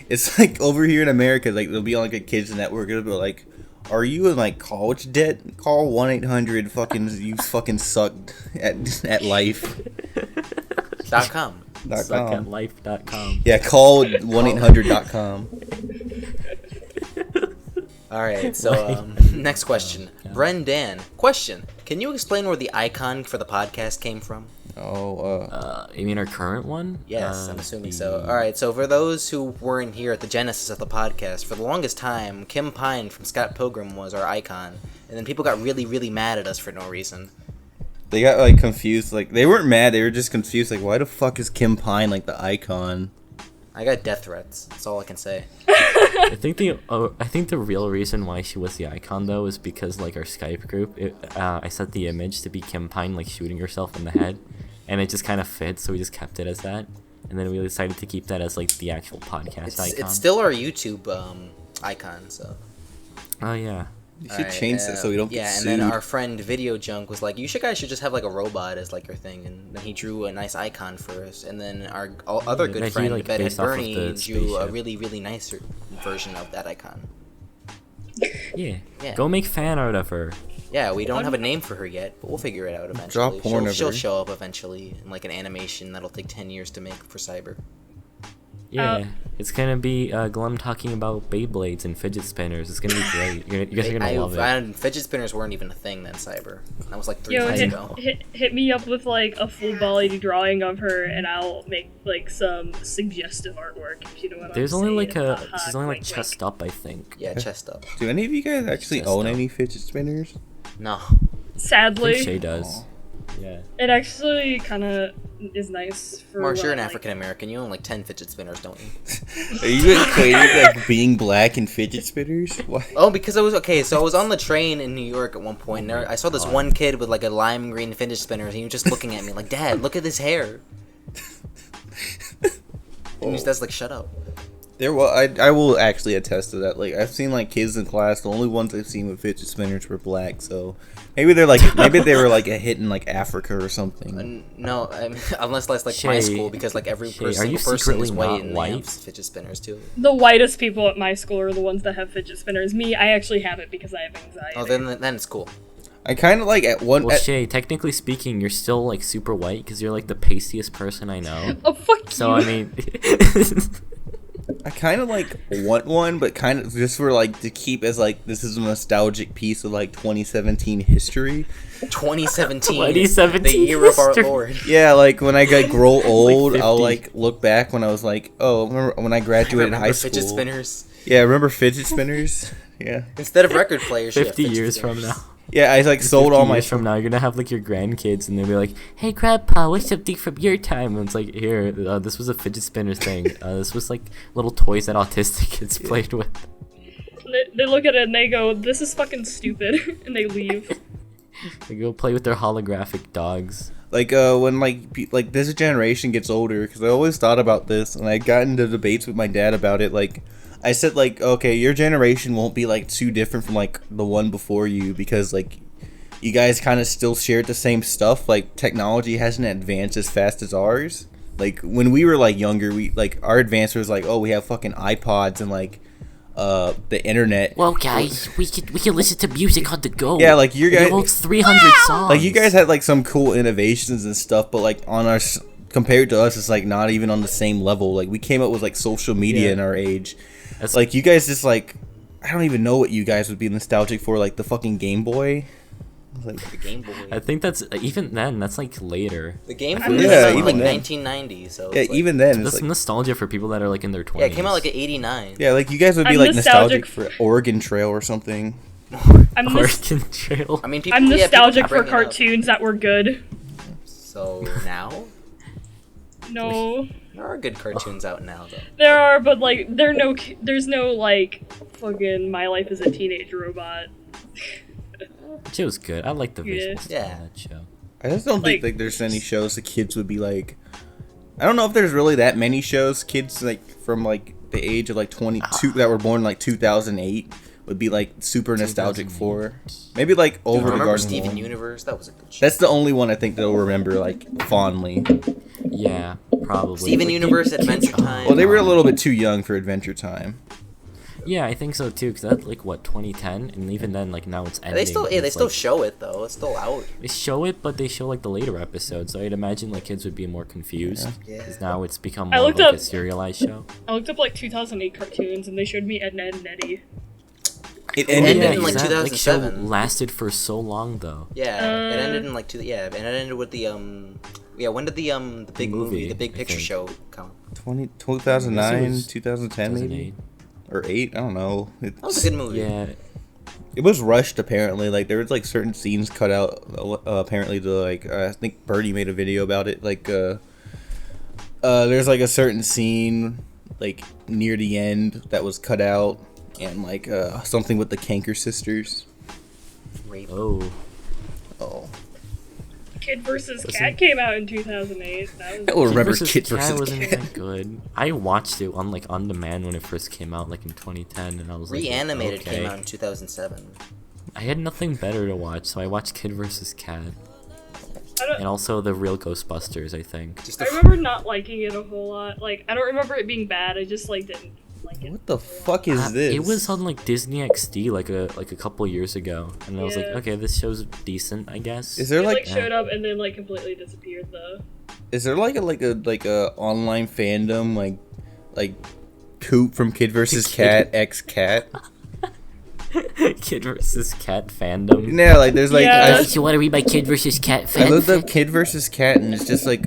it's like over here in America, like they'll be on like a kids network. It'll be like, "Are you in like college debt? Call 1-800 fucking you fucking sucked at life." .com. Suckatlife.com. Yeah, call 1-800.com. All right. So next question, Brendan. Question: Can you explain where the icon for the podcast came from? Oh, You mean our current one? Yes, I'm assuming so. All right, so for those who weren't here at the genesis of the podcast, for the longest time, Kim Pine from Scott Pilgrim was our icon, and then people got really, really mad at us for no reason. they got like confused. Like they weren't mad. They were just confused. Like why the fuck is Kim Pine like the icon? I got death threats. That's all I can say. I think the real reason why she was the icon though is because like our Skype group, I set the image to be Kim Pine like shooting herself in the head, and it just kind of fit, so we just kept it as that, and then we decided to keep that as like the actual podcast icon. It's still our YouTube icon. So. Oh yeah. You should Alright, change that so we don't get Yeah, and sued. then our friend Video Junk was like, guys should just have like a robot as like your thing, and then he drew a nice icon for us, and then our other Yeah, good he, friend like, Bedhead based off of Bernie the drew a spaceship. really, really nice version of that icon. Yeah. Yeah. Go make fan art of her. Yeah, we don't have a name for her yet, but we'll figure it out eventually. Draw porn of she'll her. show up eventually in like an animation that'll take 10 years to make for Cyber. Yeah, it's gonna be Glem talking about Beyblades and fidget spinners. It's gonna be great. You guys are gonna love it. Fidget spinners weren't even a thing then, Cyber. That was like 3 Yo, years ago. hit me up with like a full body drawing of her, and I'll make like some suggestive artwork. If you know what There's I'm only saying. like she's only like chest up, I think. Yeah, chest up. Do any of you guys actually Just own stuff. any fidget spinners? No. I think Sadly, Shay does. Yeah. it actually kind of is nice for. Mark, you're when an I, like, African American. You own like 10 fidget spinners, don't you? Are you equating like being black and fidget spinners? Why? Oh, because I was so I was on the train in New York at one point, and I saw this one kid with like a lime green fidget spinner, and he was just looking at me like, "Dad, look at this hair." And he's just like, "Shut up." I will actually attest to that. Like, I've seen like kids in class. The only ones I've seen with fidget spinners were black. So maybe they were like a hit in like Africa or something. No, I mean, unless that's like my Shay, school, because like every Shay, person, are you person secretly is white not and white? they have fidget spinners too. The whitest people at my school are the ones that have fidget spinners. Me, I actually have it because I have anxiety. Oh, then it's cool. I kind of like at one. Well, Shay, technically speaking, you're still like super white because you're like the pastiest person I know. Oh, fuck So you. I mean, I kind of like want one, but kind of just for like to keep as like this is a nostalgic piece of like 2017 history. 2017, 2017 the year of our history. Lord. Yeah, like when I grow old, 50. I'll like look back when I was like, oh, remember when I graduated high school. Fidget spinners. Yeah, remember fidget spinners? Yeah. Instead of record players, you have 50 fidget years spinners. from now. Yeah, I like sold 50 all my years from now, you're gonna have like your grandkids, and they'll be like, "Hey, Grandpa, what's something from your time?" And it's like, "Here, this was a fidget spinner thing. This was like little toys that autistic kids played with." They look at it and they go, "This is fucking stupid," and they leave. They go play with their holographic dogs. like when like this generation gets older, because I always thought about this, and I got into debates with my dad about it. Like, I said, like, okay, your generation won't be like too different from like the one before you, because like you guys kind of still shared the same stuff. Like, technology hasn't advanced as fast as ours. Like, when we were like younger, we like our advance was like, oh, we have fucking iPods and like the internet. Well, guys, we can listen to music on the go. Yeah, like you guys, It holds 300 songs. like you guys had like some cool innovations and stuff, but like on our compared to us, it's like not even on the same level. Like, we came up with like social media in our age. That's Like, you guys just like, I don't even know what you guys would be nostalgic for, like the fucking Game Boy. Like, The Game Boy. I think that's even then. That's like later. The Game Boy I'm came Yeah, out in even like then. 1990, so yeah, it's like, even then, it's That's like, nostalgia for people that are like in their 20s. yeah, it came out like in 89. yeah, like you guys would be I'm like nostalgic nostalgic for Oregon Trail or something. I'm Oregon Trail. I mean, people, I'm yeah, people nostalgic kept for bringing it up. cartoons that were good. So now No, there are good cartoons out now, though. there are, but like there's no like fucking My Life as a Teenage Robot. It was good. I like the Yeah. visuals Yeah. of that show. I just don't think Like- like there's any shows the kids would be like. I don't know if there's really that many shows kids like from like the age of like 22 that were born in like 2008 would be like super nostalgic for. Maybe like Dude, Over the remember Garden Steven Wall. Universe? That was a good show. That's the only one I think they'll remember like fondly. Yeah, probably. Steven Like, Universe, kids- Adventure Time. Well, they were a little bit too young for Adventure Time. Yeah, I think so too. Cause that's like what 2010, and even then, like now it's ending. They still, yeah, they It's, still like, show it though. It's still out. They show it, but they show like the later episodes. So I'd imagine like kids would be more confused. Yeah. Because now it's become I more of looked like a up- serialized show. I looked up like 2008 cartoons and they showed me Edna and Eddie. It ended ended in, like, that, like, show 2007. lasted for so long though. Yeah, it ended in like and it ended with the yeah. When did the big movie, the big I picture think. show come? 2009, was 2010 maybe 2008. or 8. I don't know. That was a good movie. Yeah, It was rushed apparently. Like there was like certain scenes cut out. Apparently, to like I think Bernie made a video about it. Like there's like a certain scene like near the end that was cut out, and like something with the Kanker sisters. Rape. oh, Oh, Kid vs. Listen. Cat came out in 2008. That was I will remember Kid Kid vs. Cat vs. wasn't Cat. that good. I watched it on like on demand when it first came out, like in 2010, and I was like, Reanimated okay. came out in 2007. I had nothing better to watch, so I watched Kid vs. Cat, I, don't, and also the real Ghostbusters. I think. Just I a remember not liking it a whole lot. Like, I don't remember it being bad. I just like didn't like it. What the fuck is this? It was on like Disney XD like a couple years ago, and I was like, Yeah. okay, this show's decent, I guess. Is there It like like showed up and then like completely disappeared though. is there like a online fandom like Coop from Kid vs. Cat X Cat. Kid versus Cat fandom. Yeah, like there's like Yeah. You want to read my Kid versus Cat fan? I looked up Kid vs. Cat and it's just like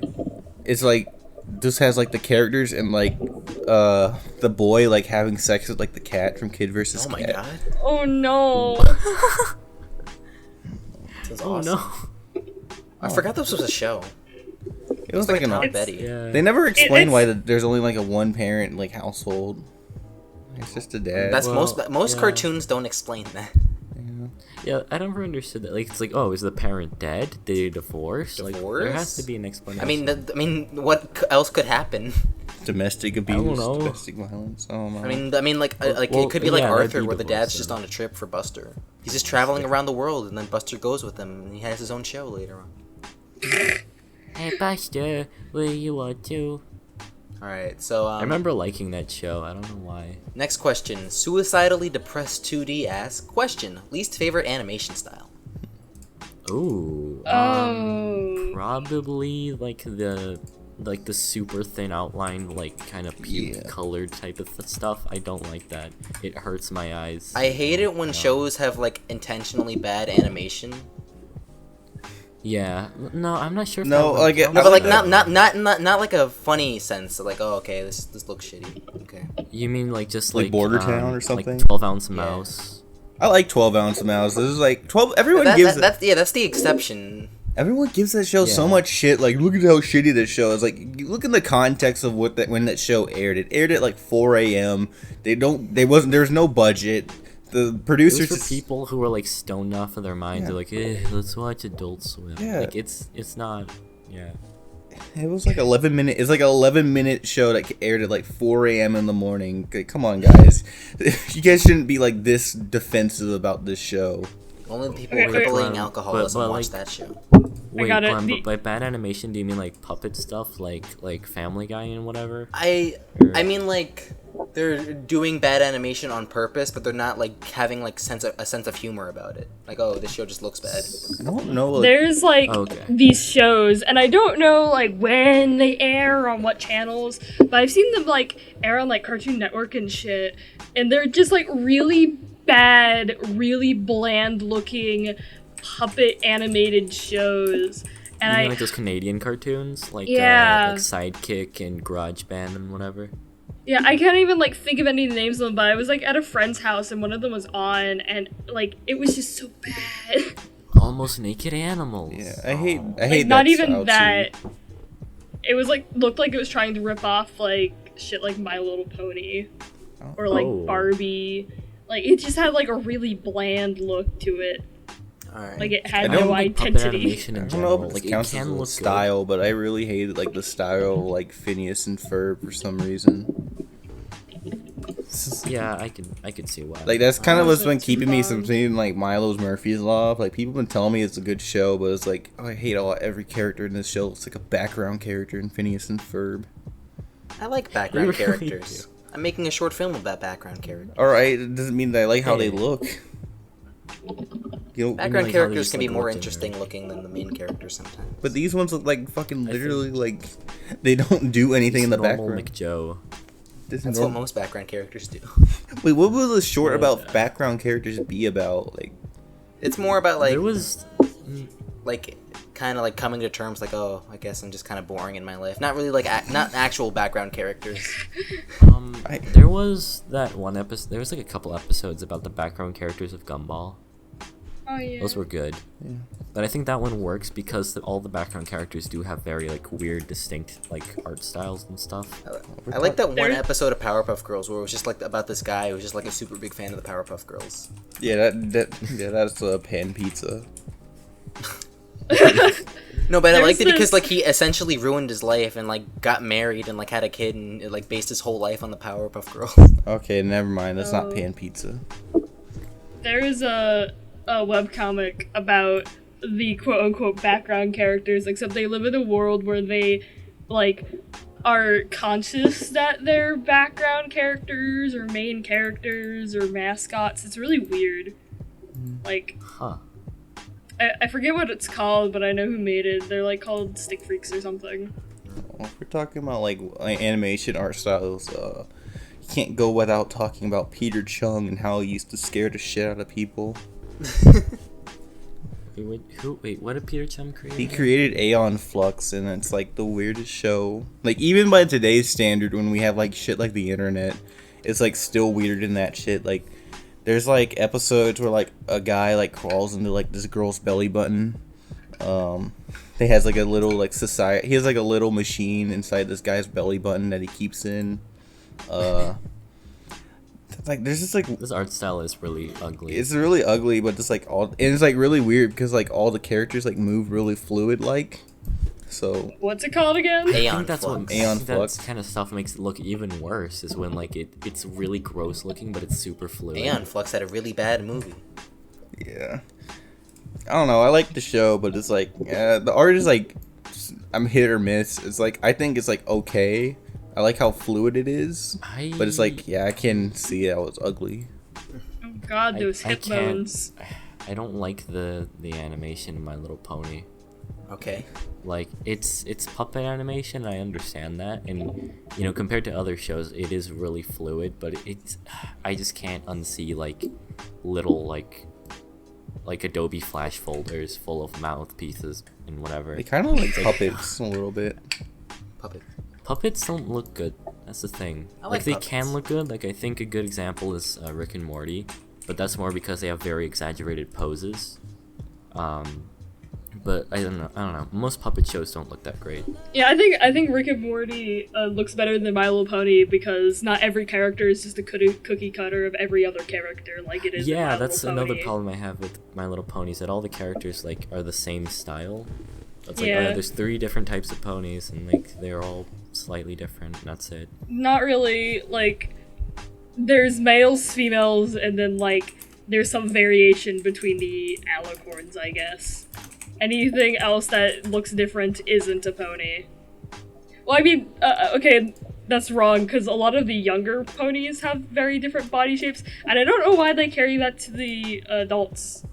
just has like the characters and like the boy like having sex with like the cat from Kid vs. Oh my Cat. god. Oh no. This is Oh awesome. no. I forgot this was a show. It was like an Tom It's- Betty. Yeah. They never explain it's- why there's only like a one parent like household. It's just a dad. That's Well, most yeah. cartoons don't explain that. Yeah, I never understood that. Like, it's like, oh, is the parent dead? Did they divorce? Like, there has to be an explanation. I mean, what else could happen? Domestic don't abuse, know. domestic violence. I don't know. I mean, like Well, it could be like yeah, that'd Arthur, be where the divorce, dad's just then. on a trip for Buster. He's just traveling around the world, and then Buster goes with him, and he has his own show later on. Hey, Buster, where you want to? All right, so I remember liking that show. I don't know why. next question. Suicidally depressed 2D asks question: least favorite animation style. Ooh. Oh. Probably like the super thin outline, like kind of puke Yeah. colored type of stuff. I don't like that. It hurts my eyes. I hate it when shows have like intentionally bad animation. Yeah. No, I'm not sure. If No, that would like, count No, I but like like not like a funny sense. Like, oh, okay, this looks shitty. Okay. You mean like just Like like Border Town or like something? 12-ounce mouse? I like 12-ounce mouse. This is like 12. Everyone gives That's the exception. everyone gives that show so Yeah. much shit. Like, look at how shitty this show is. Like, you look in the context of when that show aired. It aired at like 4 a.m. There's no budget. The It producers was for just people who were like stoned off of their minds. Yeah. They're like, let's watch Adult Swim. Yeah. Like it's not. Yeah. it was like 11 minute. It's like an 11-minute show that aired at like 4 a.m. in the morning. Like, come on, guys. You guys shouldn't be like this defensive about this show. Only people Okay, crippling but- alcoholism but, watch like- that show. Wait, got it. Glenn, The- but by bad animation, do you mean like puppet stuff, like Family Guy and whatever? I mean like they're doing bad animation on purpose, but they're not like having like a sense of humor about it. Like, oh, this show just looks bad. I don't know. Like, There's like Okay. these shows, and I don't know like when they air on what channels, but I've seen them like air on like Cartoon Network and shit, and they're just like really bad, really bland looking puppet animated shows. You And mean I like those Canadian cartoons, like Yeah. like Sidekick and Garage Band and whatever. Yeah, I can't even like think of any of the names of them, but I was like at a friend's house and one of them was on, and like it was just so bad. Almost Naked Animals. yeah, I hate Like, not that even style, that. too. It was like looked like it was trying to rip off like shit like My Little Pony or like Oh. Barbie. Like it just had like a really bland look to it. All right. Like it I had don't no like puppet identity. animation in I don't know general. if Like it it counts can as a look style, but I really hated like the style of, like Phineas and Ferb for some reason. good. Yeah, I could see why. Like that's kind of what's been Too keeping me fun. from seeing like Milo's Murphy's Law. Like people been telling me it's a good show, but it's like, oh, I hate every character in this show. It's like a background character in Phineas and Ferb. I like background You really characters. I'm making a short film of that background character. All right, it doesn't mean that I like how they Hey. look. You know, Background like how they characters just, can be like, more looked in interesting there. looking than the main characters sometimes. but these ones look like fucking literally like they don't do anything in the Normal background. McJoe. This is That's what normal. most background characters do. Wait, what will the short Yeah. about background characters be about? Like, It's more about like There was like kind of like coming to terms like, oh, I guess I'm just kind of boring in my life. Not really like not actual background characters. there was that one episode. There was like a couple episodes about the background characters of Gumball. Oh yeah. Those were good. Yeah. But I think that one works because all the background characters do have very like weird, distinct like art styles and stuff. I like that one There- episode of Powerpuff Girls where it was just like about this guy who was just like a super big fan of the Powerpuff Girls. yeah, that's pan pizza. No, but I There's liked it because this- like he essentially ruined his life and like got married and like had a kid and like based his whole life on the Powerpuff Girls. Okay, never mind. That's not Oh. pan pizza. There is a webcomic about the quote unquote background characters, except they live in a world where they like are conscious that they're background characters or main characters or mascots. It's really weird. Like Huh. I forget what it's called, but I know who made it. They're like called Stick Freaks or something. Well, if we're talking about like animation art styles, you can't go without talking about Peter Chung and how he used to scare the shit out of people. Wait, what did Peter Chung create? He created Aeon Flux, and it's like the weirdest show. Like, even by today's standard, when we have like shit like the internet, it's like still weirder than that shit. Like, there's like episodes where like a guy like crawls into like this girl's belly button. He has like a little like society. He has like a little machine inside this guy's belly button that he keeps in. Like there's just like this art style is really ugly. It's really ugly, but it's like all and it's like really weird because like all the characters like move really fluid like. So what's it called again? Aeon that's Flux. what Aeon that Flux. kind of stuff makes it look even worse. Is when like it's really gross looking, but it's super fluid. Aeon Flux had a really bad movie. Yeah, I don't know. I like the show, but it's like the art is like I'm hit or miss. It's like I think it's like okay. I like how fluid it is, but it's like I can see how it's ugly. Oh god, those hip bones. I don't like the animation in My Little Pony. Okay. Like it's puppet animation. I understand that, and you know compared to other shows, it is really fluid. But I just can't unsee like little like Adobe Flash folders full of mouthpieces and whatever. They kind of like puppets a little bit. Puppets don't look good. That's the thing. like they puppets. can look good. Like I think a good example is Rick and Morty, but that's more because they have very exaggerated poses. But I don't know. Most puppet shows don't look that great. Yeah, I think Rick and Morty looks better than My Little Pony because not every character is just a cookie cutter of every other character like it is. in My Yeah, Little that's Pony. another problem I have with My Little Pony is that all the characters like are the same style. It's like Yeah. there's 3 different types of ponies and like they're all slightly different. And that's it. Not really. Like, there's males, females, and then like there's some variation between the alicorns, I guess. Anything else that looks different isn't a pony. Well, I mean, okay, that's wrong, because a lot of the younger ponies have very different body shapes, and I don't know why they carry that to the adults,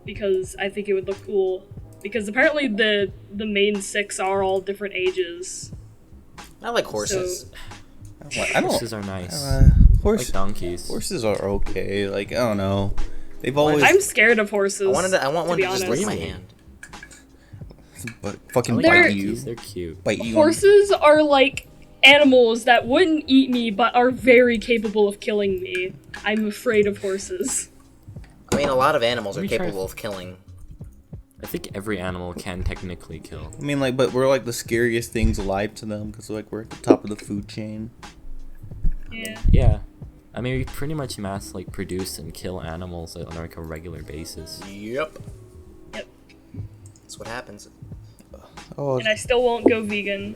because I think it would look cool. Because apparently the main 6 are all different ages. I like horses. So, Horses are nice. Horse Like donkeys. Horses are okay. Like I don't know. They've always I'm scared of horses. I want one to just lick honest. my hand. but fucking I like bite donkeys. you. They're cute. Bite you. Horses are like animals that wouldn't eat me but are very capable of killing me. I'm afraid of horses. I mean, a lot of animals are Let me try- capable of killing. I think every animal can technically kill. I mean, like, but we're like the scariest things alive to them because like we're at the top of the food chain. Yeah. Yeah. I mean, we pretty much mass like produce and kill animals on like a regular basis. Yep. Yep. That's what happens. Oh, And I still won't go vegan.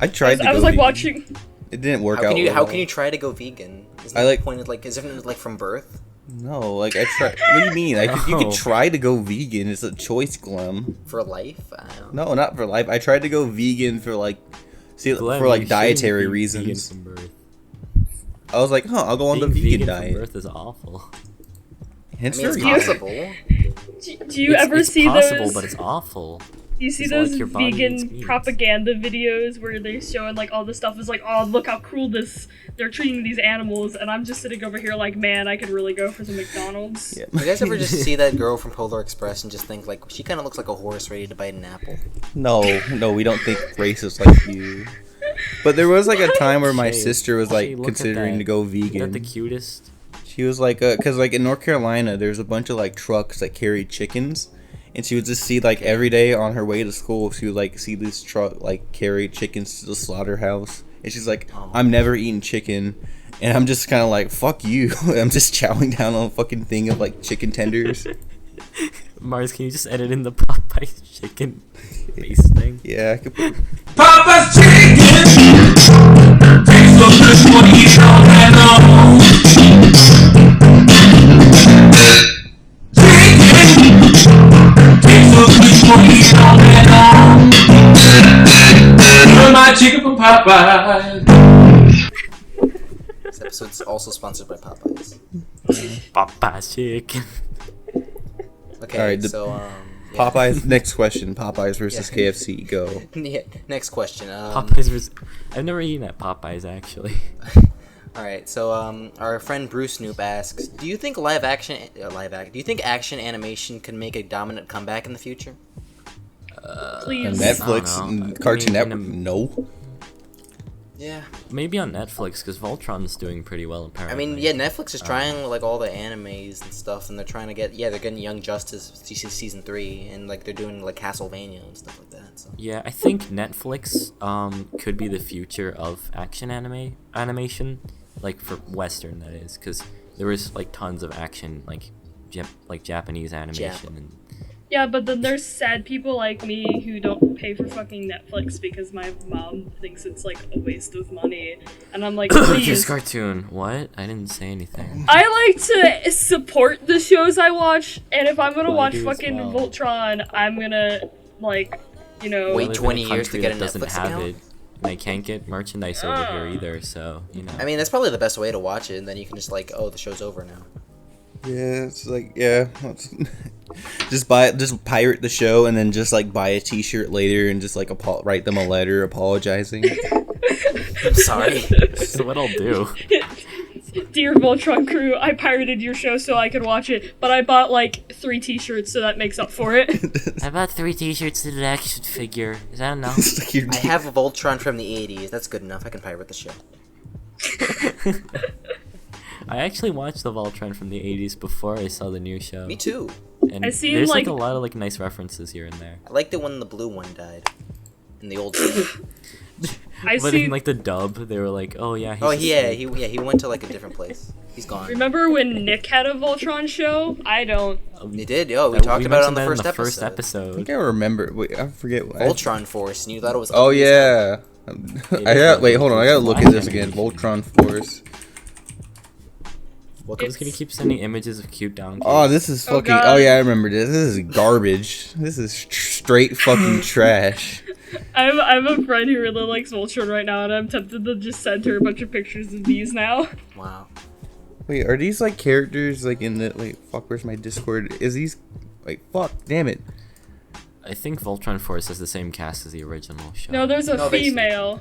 I tried to. I was go like vegan. watching. It didn't work How out. can you well. try to go vegan? Isn't I that like- pointed like isn't it like from birth? No, like I tried. What do you mean? You Oh. could try to go vegan. It's a choice, Glem. For life? I don't know. No, not for life. I tried to go vegan for like, Glenn, for you like shouldn't dietary be reasons. vegan from birth. I was like, I'll go on the Being vegan from diet. birth is awful. It's I mean, it's very possible. Do you ever it's see possible, those? but it's awful. You see It's those like your body needs vegan meat. propaganda videos where they're showing like all this stuff is like, oh, look how cruel they're treating these animals, and I'm just sitting over here like, man, I could really go for some McDonald's. Yeah. You guys ever just see that girl from Polar Express and just think like she kind of looks like a horse ready to bite an apple? No, we don't think racist like you. But there was like a time where my Shay, sister was Shay, like look at considering that. to go Isn't that vegan. the cutest? She was like, cause like in North Carolina, there's a bunch of like trucks that carry chickens, and she would just see like every day on her way to school, she would like see this truck like carry chickens to the slaughterhouse, and she's like, I'm never eating chicken, and I'm just kind of like, fuck you, I'm just chowing down on a fucking thing of like chicken tenders. Mars, can you just edit in the Popeye's chicken face thing? Yeah, I could put. Papa's chicken tastes so good when you don't handle. Chicken tastes so good when you don't handle. You're my chicken from Popeye. This episode's also sponsored by Popeyes. Popeye's chicken. Okay, Alright, so Popeyes. Next question. Popeyes versus Yeah. KFC. Go. Yeah, next question. Popeyes was. I've never eaten at Popeyes actually. All right, so our friend Bruce Snoop asks, do you think do you think action animation can make a dominant comeback in the future? Please. Netflix, I don't know. and Cartoon I mean, Network. No. Yeah. Maybe on Netflix because Voltron's doing pretty well I apparently. mean, yeah, Netflix is trying like all the animes and stuff, and they're trying to they're getting Young Justice season 3, and like they're doing like Castlevania and stuff like that. So. Yeah, I think Netflix could be the future of action animation, like for Western that is, because there was like tons of action like Japanese animation and. Yeah, but then there's sad people like me who don't pay for fucking Netflix because my mom thinks it's like a waste of money, and I'm like, Kids please. cartoon. What? I didn't say anything. I like to support the shows I watch, and if I'm gonna Well, I watch do as fucking well. Voltron, I'm gonna like, Wait I live in 20 a years to country get a that doesn't Netflix have account? it, and I can't get merchandise over here either. So you know. I mean, that's probably the best way to watch it, and then you can just like, oh, the show's over now. Yeah, it's like just pirate the show and then just like buy a T-shirt later and just like write them a letter apologizing. I'm sorry. So what I'll do? Dear Voltron crew, I pirated your show so I could watch it, but I bought like 3 t-shirts, so that makes up for it. I bought 3 T-shirts and an action figure. Is that enough? It's like you're- I have a Voltron from the 80s. That's good enough. I can pirate the show. I actually watched the Voltron from the 80s before I saw the new show. Me too. And I seen, there's like- a lot of like nice references here and there. I liked it when the blue one died. In the old show. I But see. in like the dub, they were like, "Oh yeah, he's Oh asleep." he went to like a different place. He's gone. Remember when Nick had a Voltron show? I don't. He did. Oh, we That- talked about it on the mentioned first that in episode. I think I remember. Wait, I forget. Voltron Force, and you thought it was. Oh ugly as hell. yeah. I got. Wait, hold on. I gotta look at this again. Voltron Force. What I was gonna keep sending images of cute down. Oh, this is Oh, fucking. God. Oh yeah, I remember this. This is garbage. This is straight fucking trash. I'm a friend who really likes Voltron right now, and I'm tempted to just send her a bunch of pictures of these now. Wow. Wait, are these like characters like in the like? Fuck, where's my Discord? Is these? Wait, fuck, damn it. I think Voltron Force has the same cast as the original show. No, there's a No, they- female.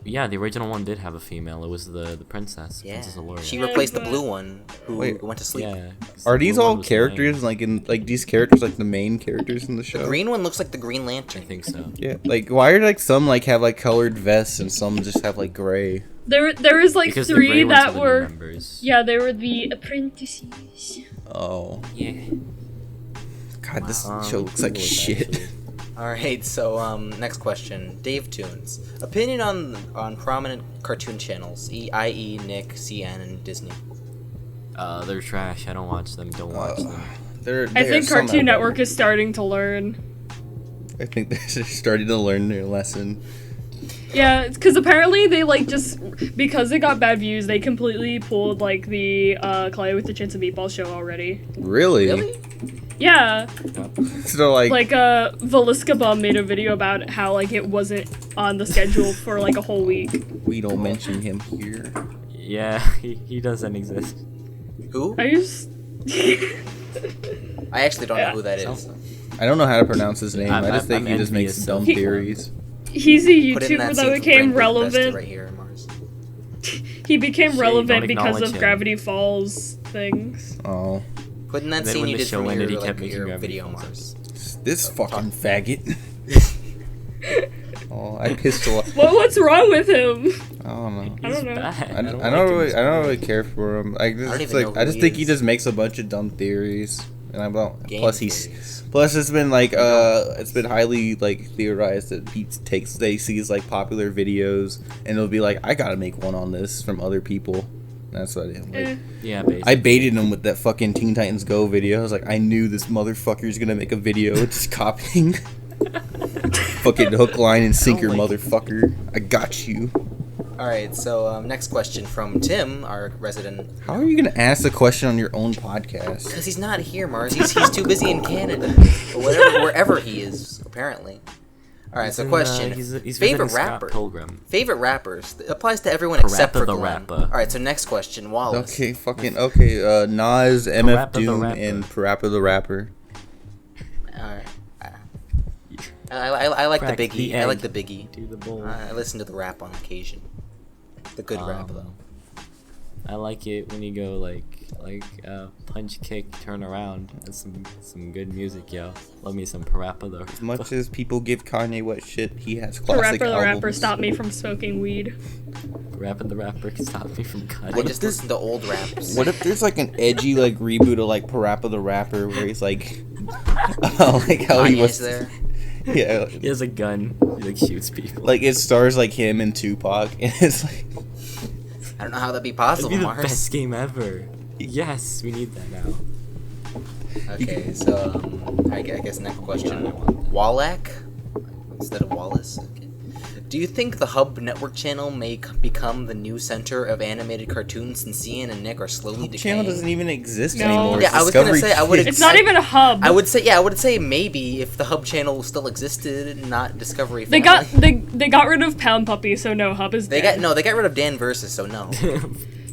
Yeah, the original one did have a female. It was the princess, Yeah. Princess Allura. She Yeah, replaced the but- blue one who Wait. went to sleep. Yeah. 'cause Are the these blue one all was characters lame. like in like these characters like the main characters in the show? The green one looks like the Green I Lantern. think so. Yeah, like why are like some like have like colored vests and some just have like gray? There was like Because the gray 3 ones are that the new were. members. Yeah, they were the apprentices. Oh, Yeah. God, this Um, show looks like Google it, shit. actually. All right, so next question, Dave Tunes. Opinion on prominent cartoon channels, i.e. Nick, CN, and Disney. They're trash. I don't watch them. Don't watch them. I think Cartoon Network is starting to learn. I think they're starting to learn their lesson. Yeah, because apparently they like just because it got bad views, they completely pulled like the Clay with the Chance of Meatball show already. Really? Yeah, So like, Velisca Bum made a video about how like it wasn't on the schedule for like a whole week. we don't mention him here. Yeah, he doesn't exist. Who? I just I actually don't know who that is. I don't know how to pronounce his name. I I'm- just think I'm he just makes envious dumb of- theories. he's a Put in YouTuber that scene from became Brand New Best relevant. right here, Mars. He became Shay, relevant don't because acknowledge of him. Gravity Falls things. Oh, Put in that Then scene when you the did show from ended, your, he kept like, making your Gravity video, Falls. Mars. this fucking faggot. Oh, I pissed a lot. What's wrong with him? I don't know. I don't know. Bad. I don't like him. really care for him. I just even know like who I just he think he is. just makes a bunch of dumb theories, and I don't. Game Plus theories. it's been like it's been highly like theorized that he sees like popular videos and it'll be like I gotta make one on this from other people. That's what I did. Like, Eh. Yeah, basically. I baited him with that fucking Teen Titans Go video. I was like, I knew this motherfucker's gonna make a video just copying. Fucking hook, line, and sinker, like- motherfucker. I got you. All right, so next question from Tim, our resident. How are you gonna ask a question on your own podcast? Because he's not here, Mars. He's too busy in Canada or wherever he is, apparently. All right, so And, question: he's favorite visiting Scott rapper. Pilgrim. Favorite rappers. It applies to everyone except for the Glenn. rapper. All right, so next question, Wallace. Okay, fucking okay. Nas, MF Parappa the Doom, Rapper. and Parappa the Rapper. I like the Crack the Biggie. I like egg. the Biggie. Do the bowl. I listen to the rap on occasion. The good rap though. I like it when you go like punch, kick, turn around. That's some good music, yo. Love me some Parappa the As much as people give Kanye what shit, he has classic The albums. rapper stopped me from smoking weed. Parappa the Rapper can stop me from cutting. I just listen to old raps. What if there's like an edgy like reboot of like Parappa the Rapper where he's like, like how he Kanye's was there? Yeah, He has a gun. He like shoots people. like it stars like him and Tupac, and it's like, I don't know how that'd be That'd possible, be the Mars. best game ever. Yes, we need that now. Okay, so I guess next question. Wallach instead of Wallace. Okay. Do you think the Hub Network channel may become the new center of animated cartoons since Cian and Nick are slowly the channel decaying? doesn't even exist No. anymore. Yeah, It's I was gonna Discovery say, I would Kids. It's not even a hub. I would say maybe if the Hub channel still existed, not Discovery They Family. they got rid of Pound Puppy, so no, hub is They dead. got rid of Dan Versus, so no.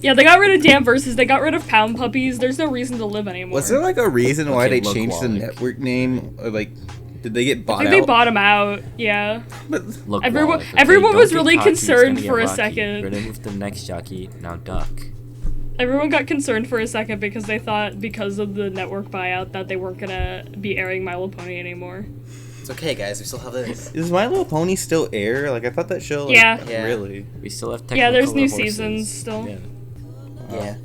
Yeah, they got rid of Dan Versus. They got rid of Pound Puppies. There's no reason to live anymore. Was there like a reason why Okay, they look, changed the Wallach. network name? Or like, did they get I bought think out? they bought him out. Yeah. But Look, Everyone- Wallach, everyone don't was get really cocky, it's concerned gonna get for a rocky. second. Remove the next jockey, now duck. Everyone got concerned for a second because they thought because of the network buyout that they weren't gonna be airing My Little Pony anymore. It's okay, guys. We still have this. does My Little Pony still air? Like I thought that show. Like, Yeah. Yeah. Really. We still have Technicolor Yeah, there's new horses. seasons still. Yeah. Yeah.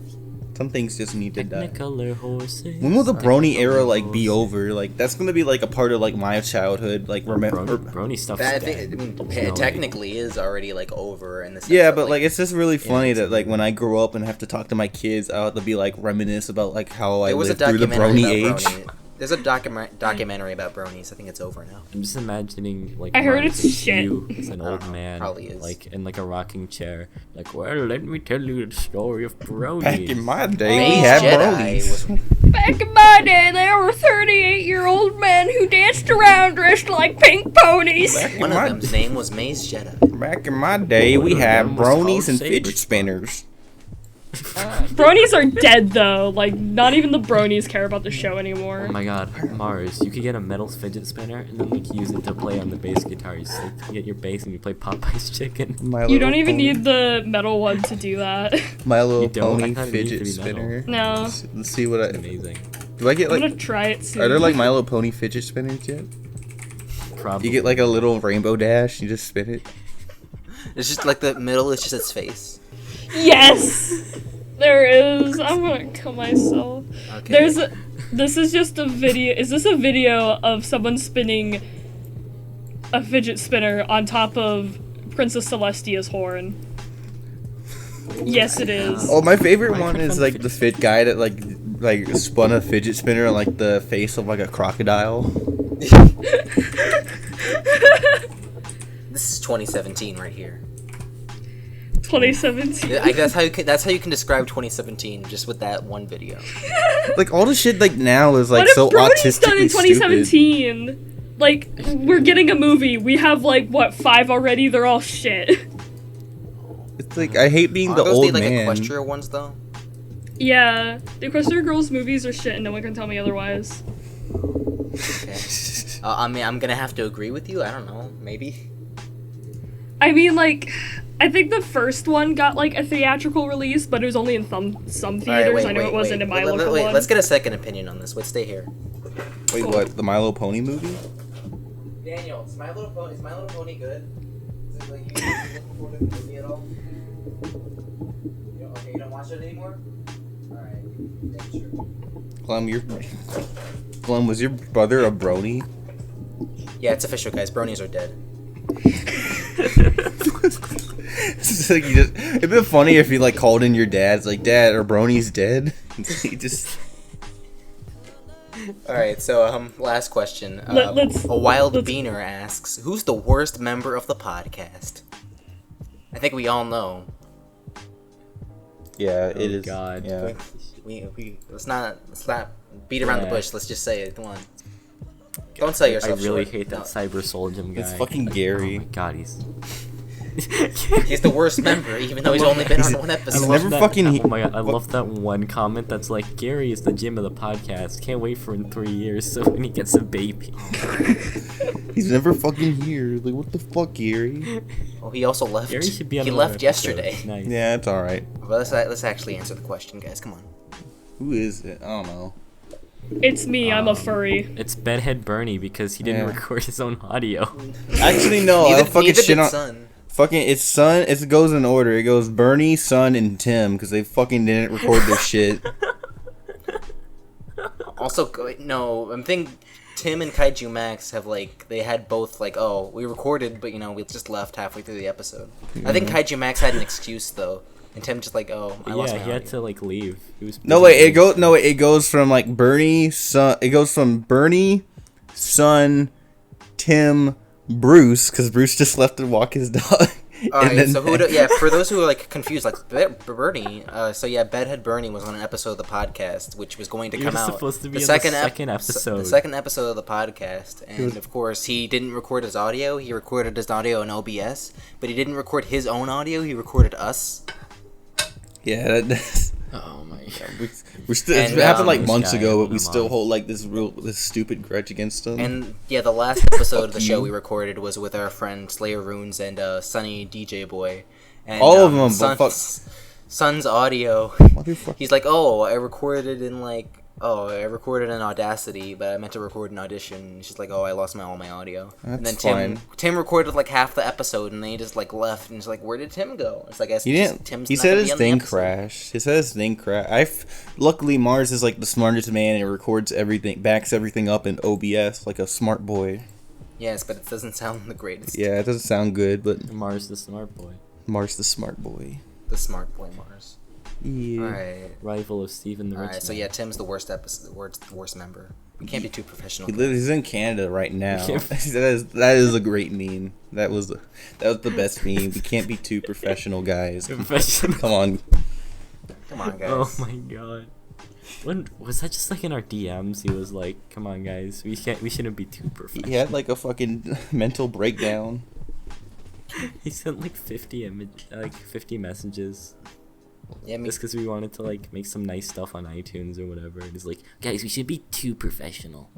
Some things just need to die. Technicolor horses. When will the Brony era like be horses. over? Like that's gonna be like a part of like my childhood. Like remember. Brony stuff's That, I dead. think, I mean, There's it no way. technically is already like over in the sense Yeah, that, but like it's just really funny it's that like when I grow up and have to talk to my kids, I'll have to be like reminisce about like how I there was a lived through the documentary Brony about age. Brony. There's a documentary about bronies. I think it's over now. I'm just imagining like I heard Mars it's as shit. you as an I don't old know, man, probably is. like in like a rocking chair. Like, well, let me tell you the story of bronies. Back in my day, Oh, we Maze had Jedi bronies. was Back in my day, there were 38-year-old men who danced around dressed like pink ponies. Back in one of my them's name was Maze Jedi. back in my day, we One of had them was called bronies and Saber fidget Spot. spinners. Bronies are dead though. Like not even the bronies care about the show anymore. Oh my god, Mars, you could get a metal fidget spinner and then like use it to play on the bass guitar. You just like get your bass and you play Popeye's Chicken. My You Little don't even Pony- need the metal one to do that. My Little You don't? I Pony thought it needed fidget to be spinner. No. Let's see what I Amazing. do. I get I'm like. gonna try it soon. Are there like My Little Pony fidget spinners yet? Probably. You get like a little rainbow dash. You just spin it. It's just like the middle is just its face. Yes! There is. I'm gonna kill myself. Okay. This is just a video. Is this a video of someone spinning a fidget spinner on top of Princess Celestia's horn? Yes, it is. Oh, my favorite My one is friend like fidget the fit guy that like spun a fidget spinner on like the face of like a crocodile. This is 2017 right here. 2017. That's how you can describe 2017 just with that one video. Like all the shit like now is like What if so Brody's done in autistically stupid. 2017? Like, we're getting a movie. We have like what 5 already? They're all shit. It's like I hate being Are the those old the like man. Equestria ones though? Yeah, the Equestria Girls movies are shit, and no one can tell me otherwise. Okay. I mean, I'm gonna have to agree with you. I don't know. Maybe. I mean, like, I think the first one got like a theatrical release, but it was only in some theaters. Alright, I know it wasn't in my local one. Let's get a second opinion on this. Wait, stay here. Wait, what? The My Little Pony movie? Daniel, is My Little Pony good? Is it like you looking forward to the movie at all? Okay, you don't watch it anymore? Alright, yeah, sure. Glem, was your brother a brony? Yeah, it's official, guys. Bronies are dead. It's like it'd been funny if you like called in your dad's like, Dad, are bronies dead? He just Alright, so last question. Let's- a wild let's- beaner asks, who's the worst member of the podcast? I think we all know. yeah, Oh, it is. God. Yeah. We let's not beat around the Yeah. bush. Let's just say it. Come on. Don't sell I yourself really short. hate that No. Cyber-Soulgem guy. It's fucking Gary. Oh my god, he's He's the worst member, even though he's only been on one I episode. love never that, fucking- Oh my god, I love that one comment that's like, Gary is the Jim of the podcast. Can't wait for in 3 years so when he gets a baby. He's never fucking here. Like, what the fuck, Gary? Oh, he also left. Gary should be on He another left episode. yesterday. Nice. Yeah, it's alright. But let's actually answer the question, guys. Come on. Who is it? I don't know. It's me. I'm a furry. It's Bedhead Bernie because he didn't Yeah. record his own audio. Actually, no. I'll fucking neither shit did on. Sun. Fucking, it's Sun. It goes in order. It goes Bernie, Sun, and Tim because they fucking didn't record their shit. Also, no, I'm thinking Tim and Kaiju Max have they had both oh, we recorded, but we just left halfway through the episode. I think Kaiju Max had an excuse though, and Tim just oh, I lost my Yeah, he had audio. to leave. He was No busy wait, it doing goes. No wait, it goes from Bernie, Sun. It goes from Bernie, Sun, Tim, Bruce, because Bruce just left to walk his dog. Alright, so for those who are confused, Bernie, Bedhead Bernie was on an episode of the podcast, which was going to He come was out. supposed to be the in second the second episode. The second episode of the podcast, and of course he didn't record his audio. He recorded his audio in OBS, but he didn't record his own audio. He recorded us. Yeah, that's. Oh my god. We're still. And, It happened this months guy, ago, but put we him still on. hold this stupid grudge against him. And the last episode of the show you. we recorded was with our friend Slayer Runes and Sunny DJ Boy. And, All of them, but Sun's audio. Motherfucker. He's like, oh, I recorded in Audacity, but I meant to record in Audition. And she's like, oh, I lost all my audio. And then That's fine. Tim recorded half the episode, and then he just left, and he's like, where did Tim go? It's like, I guess He didn't. Tim's He not said gonna his be on the thing episode. crashed. He said his thing crashed. Luckily, Mars is the smartest man and records everything, backs everything up in OBS like a smart boy. Yes, but it doesn't sound the greatest. Yeah, it doesn't sound good, but Mars the smart boy. Mars the smart boy. The smart boy Mars. Yeah. Alright. Rival of Steven the Rich Alright, so Man. yeah, Tim's the worst worst member. We can't be too professional. He's in Canada right now. Yeah. that is a great meme. That was the best meme. We can't be too professional, guys. Professional. Come on. Come on, guys. Oh my god. When was that just in our DMs? He was like, "Come on, guys, we shouldn't be too professional." He had a fucking mental breakdown. He sent 50 messages Yeah, just because we wanted to make some nice stuff on iTunes or whatever. And he's like, "Guys, we should be too professional."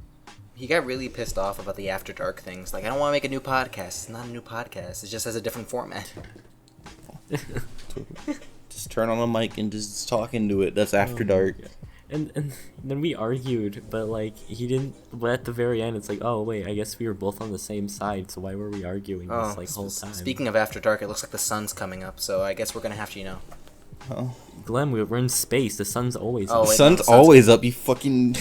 he got really pissed off about the After Dark things. I don't want to make a new podcast. It's not a new podcast. It just has a different format. Just turn on a mic and just talk into it. That's After Dark. And then we argued, but he didn't. But at the very end, it's oh wait, I guess we were both on the same side. So why were we arguing this whole time? Speaking of After Dark, it looks like the sun's coming up, so I guess we're gonna have to, Oh. Glem, we're in space. The sun's always. Oh, up. The wait, sun's no, the sun's always up. You fucking.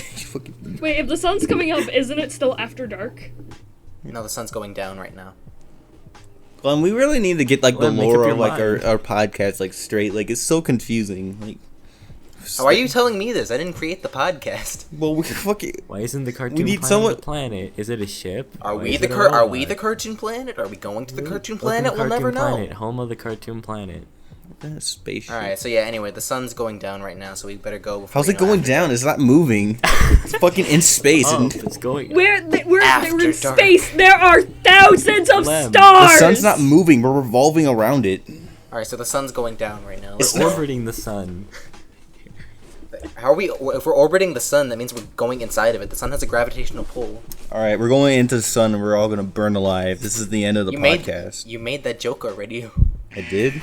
Wait, if the sun's coming up, isn't it still after dark? No, the sun's going down right now. Glenn, we really need to get the Glenn, make up lore your of mind. our podcast straight. It's so confusing. Why are you telling me this? I didn't create the podcast. Well, we fucking. Why isn't the cartoon We need planet someone- a planet? Is it a ship? Are Why we is the it a Are we robot? the Cartoon Planet? Are we going to the Cartoon Welcome Planet? to We'll never Cartoon know. Planet, home of the cartoon planet. Spaceship. All right, so yeah. Anyway, the sun's going down right now, so we better go. Before How's we it know going After down? Dark. It's not moving. It's fucking in space. Oh, And it's going. We're in After dark. space. There are thousands of Lem. stars. the sun's not moving. We're revolving around it. All right, so the sun's going down right now. We're orbiting the sun. How are we? If we're orbiting the sun, that means we're going inside of it. The sun has a gravitational pull. All right, we're going into the sun, and we're all gonna burn alive. This is the end of the podcast. You made that joke already I did.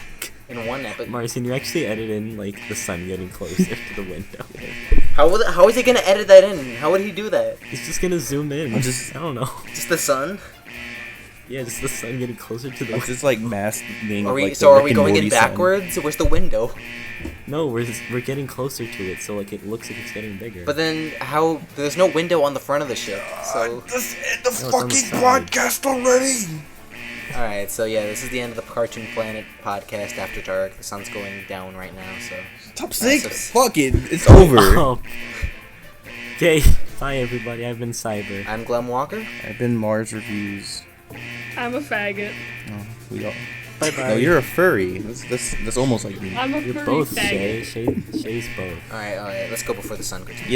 in one episode. Marcin, you actually edit in the sun getting closer to the window. How is he gonna edit that in? How would he do that? He's just gonna zoom in. I don't know. Just the sun? Yeah, just the sun getting closer to the It's window. just masked being. Are we? the So are Rick we and going in Morty sun. backwards? Where's the window? No, we're getting closer to it, so it looks like it's getting bigger. But then how? There's no window on the front of the ship. So Just end the No, it's on the fucking side. podcast already. all right. So yeah, this is the end of the Cartoon Planet podcast After Dark. The sun's going down right now. So Top 6. so- Fuck it. It's over. Oh. Okay, bye everybody. I've been Cyber. I'm Glem Walker. I've been Mars Reviews. I'm a faggot. We all. Bye bye. No, you're a furry. That's almost like me. I'm a You're furry both faggot. Shay's both. All right. Let's go before the sun goes down.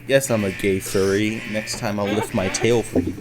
Yes, I'm a gay furry. Next time I'll lift my tail for you.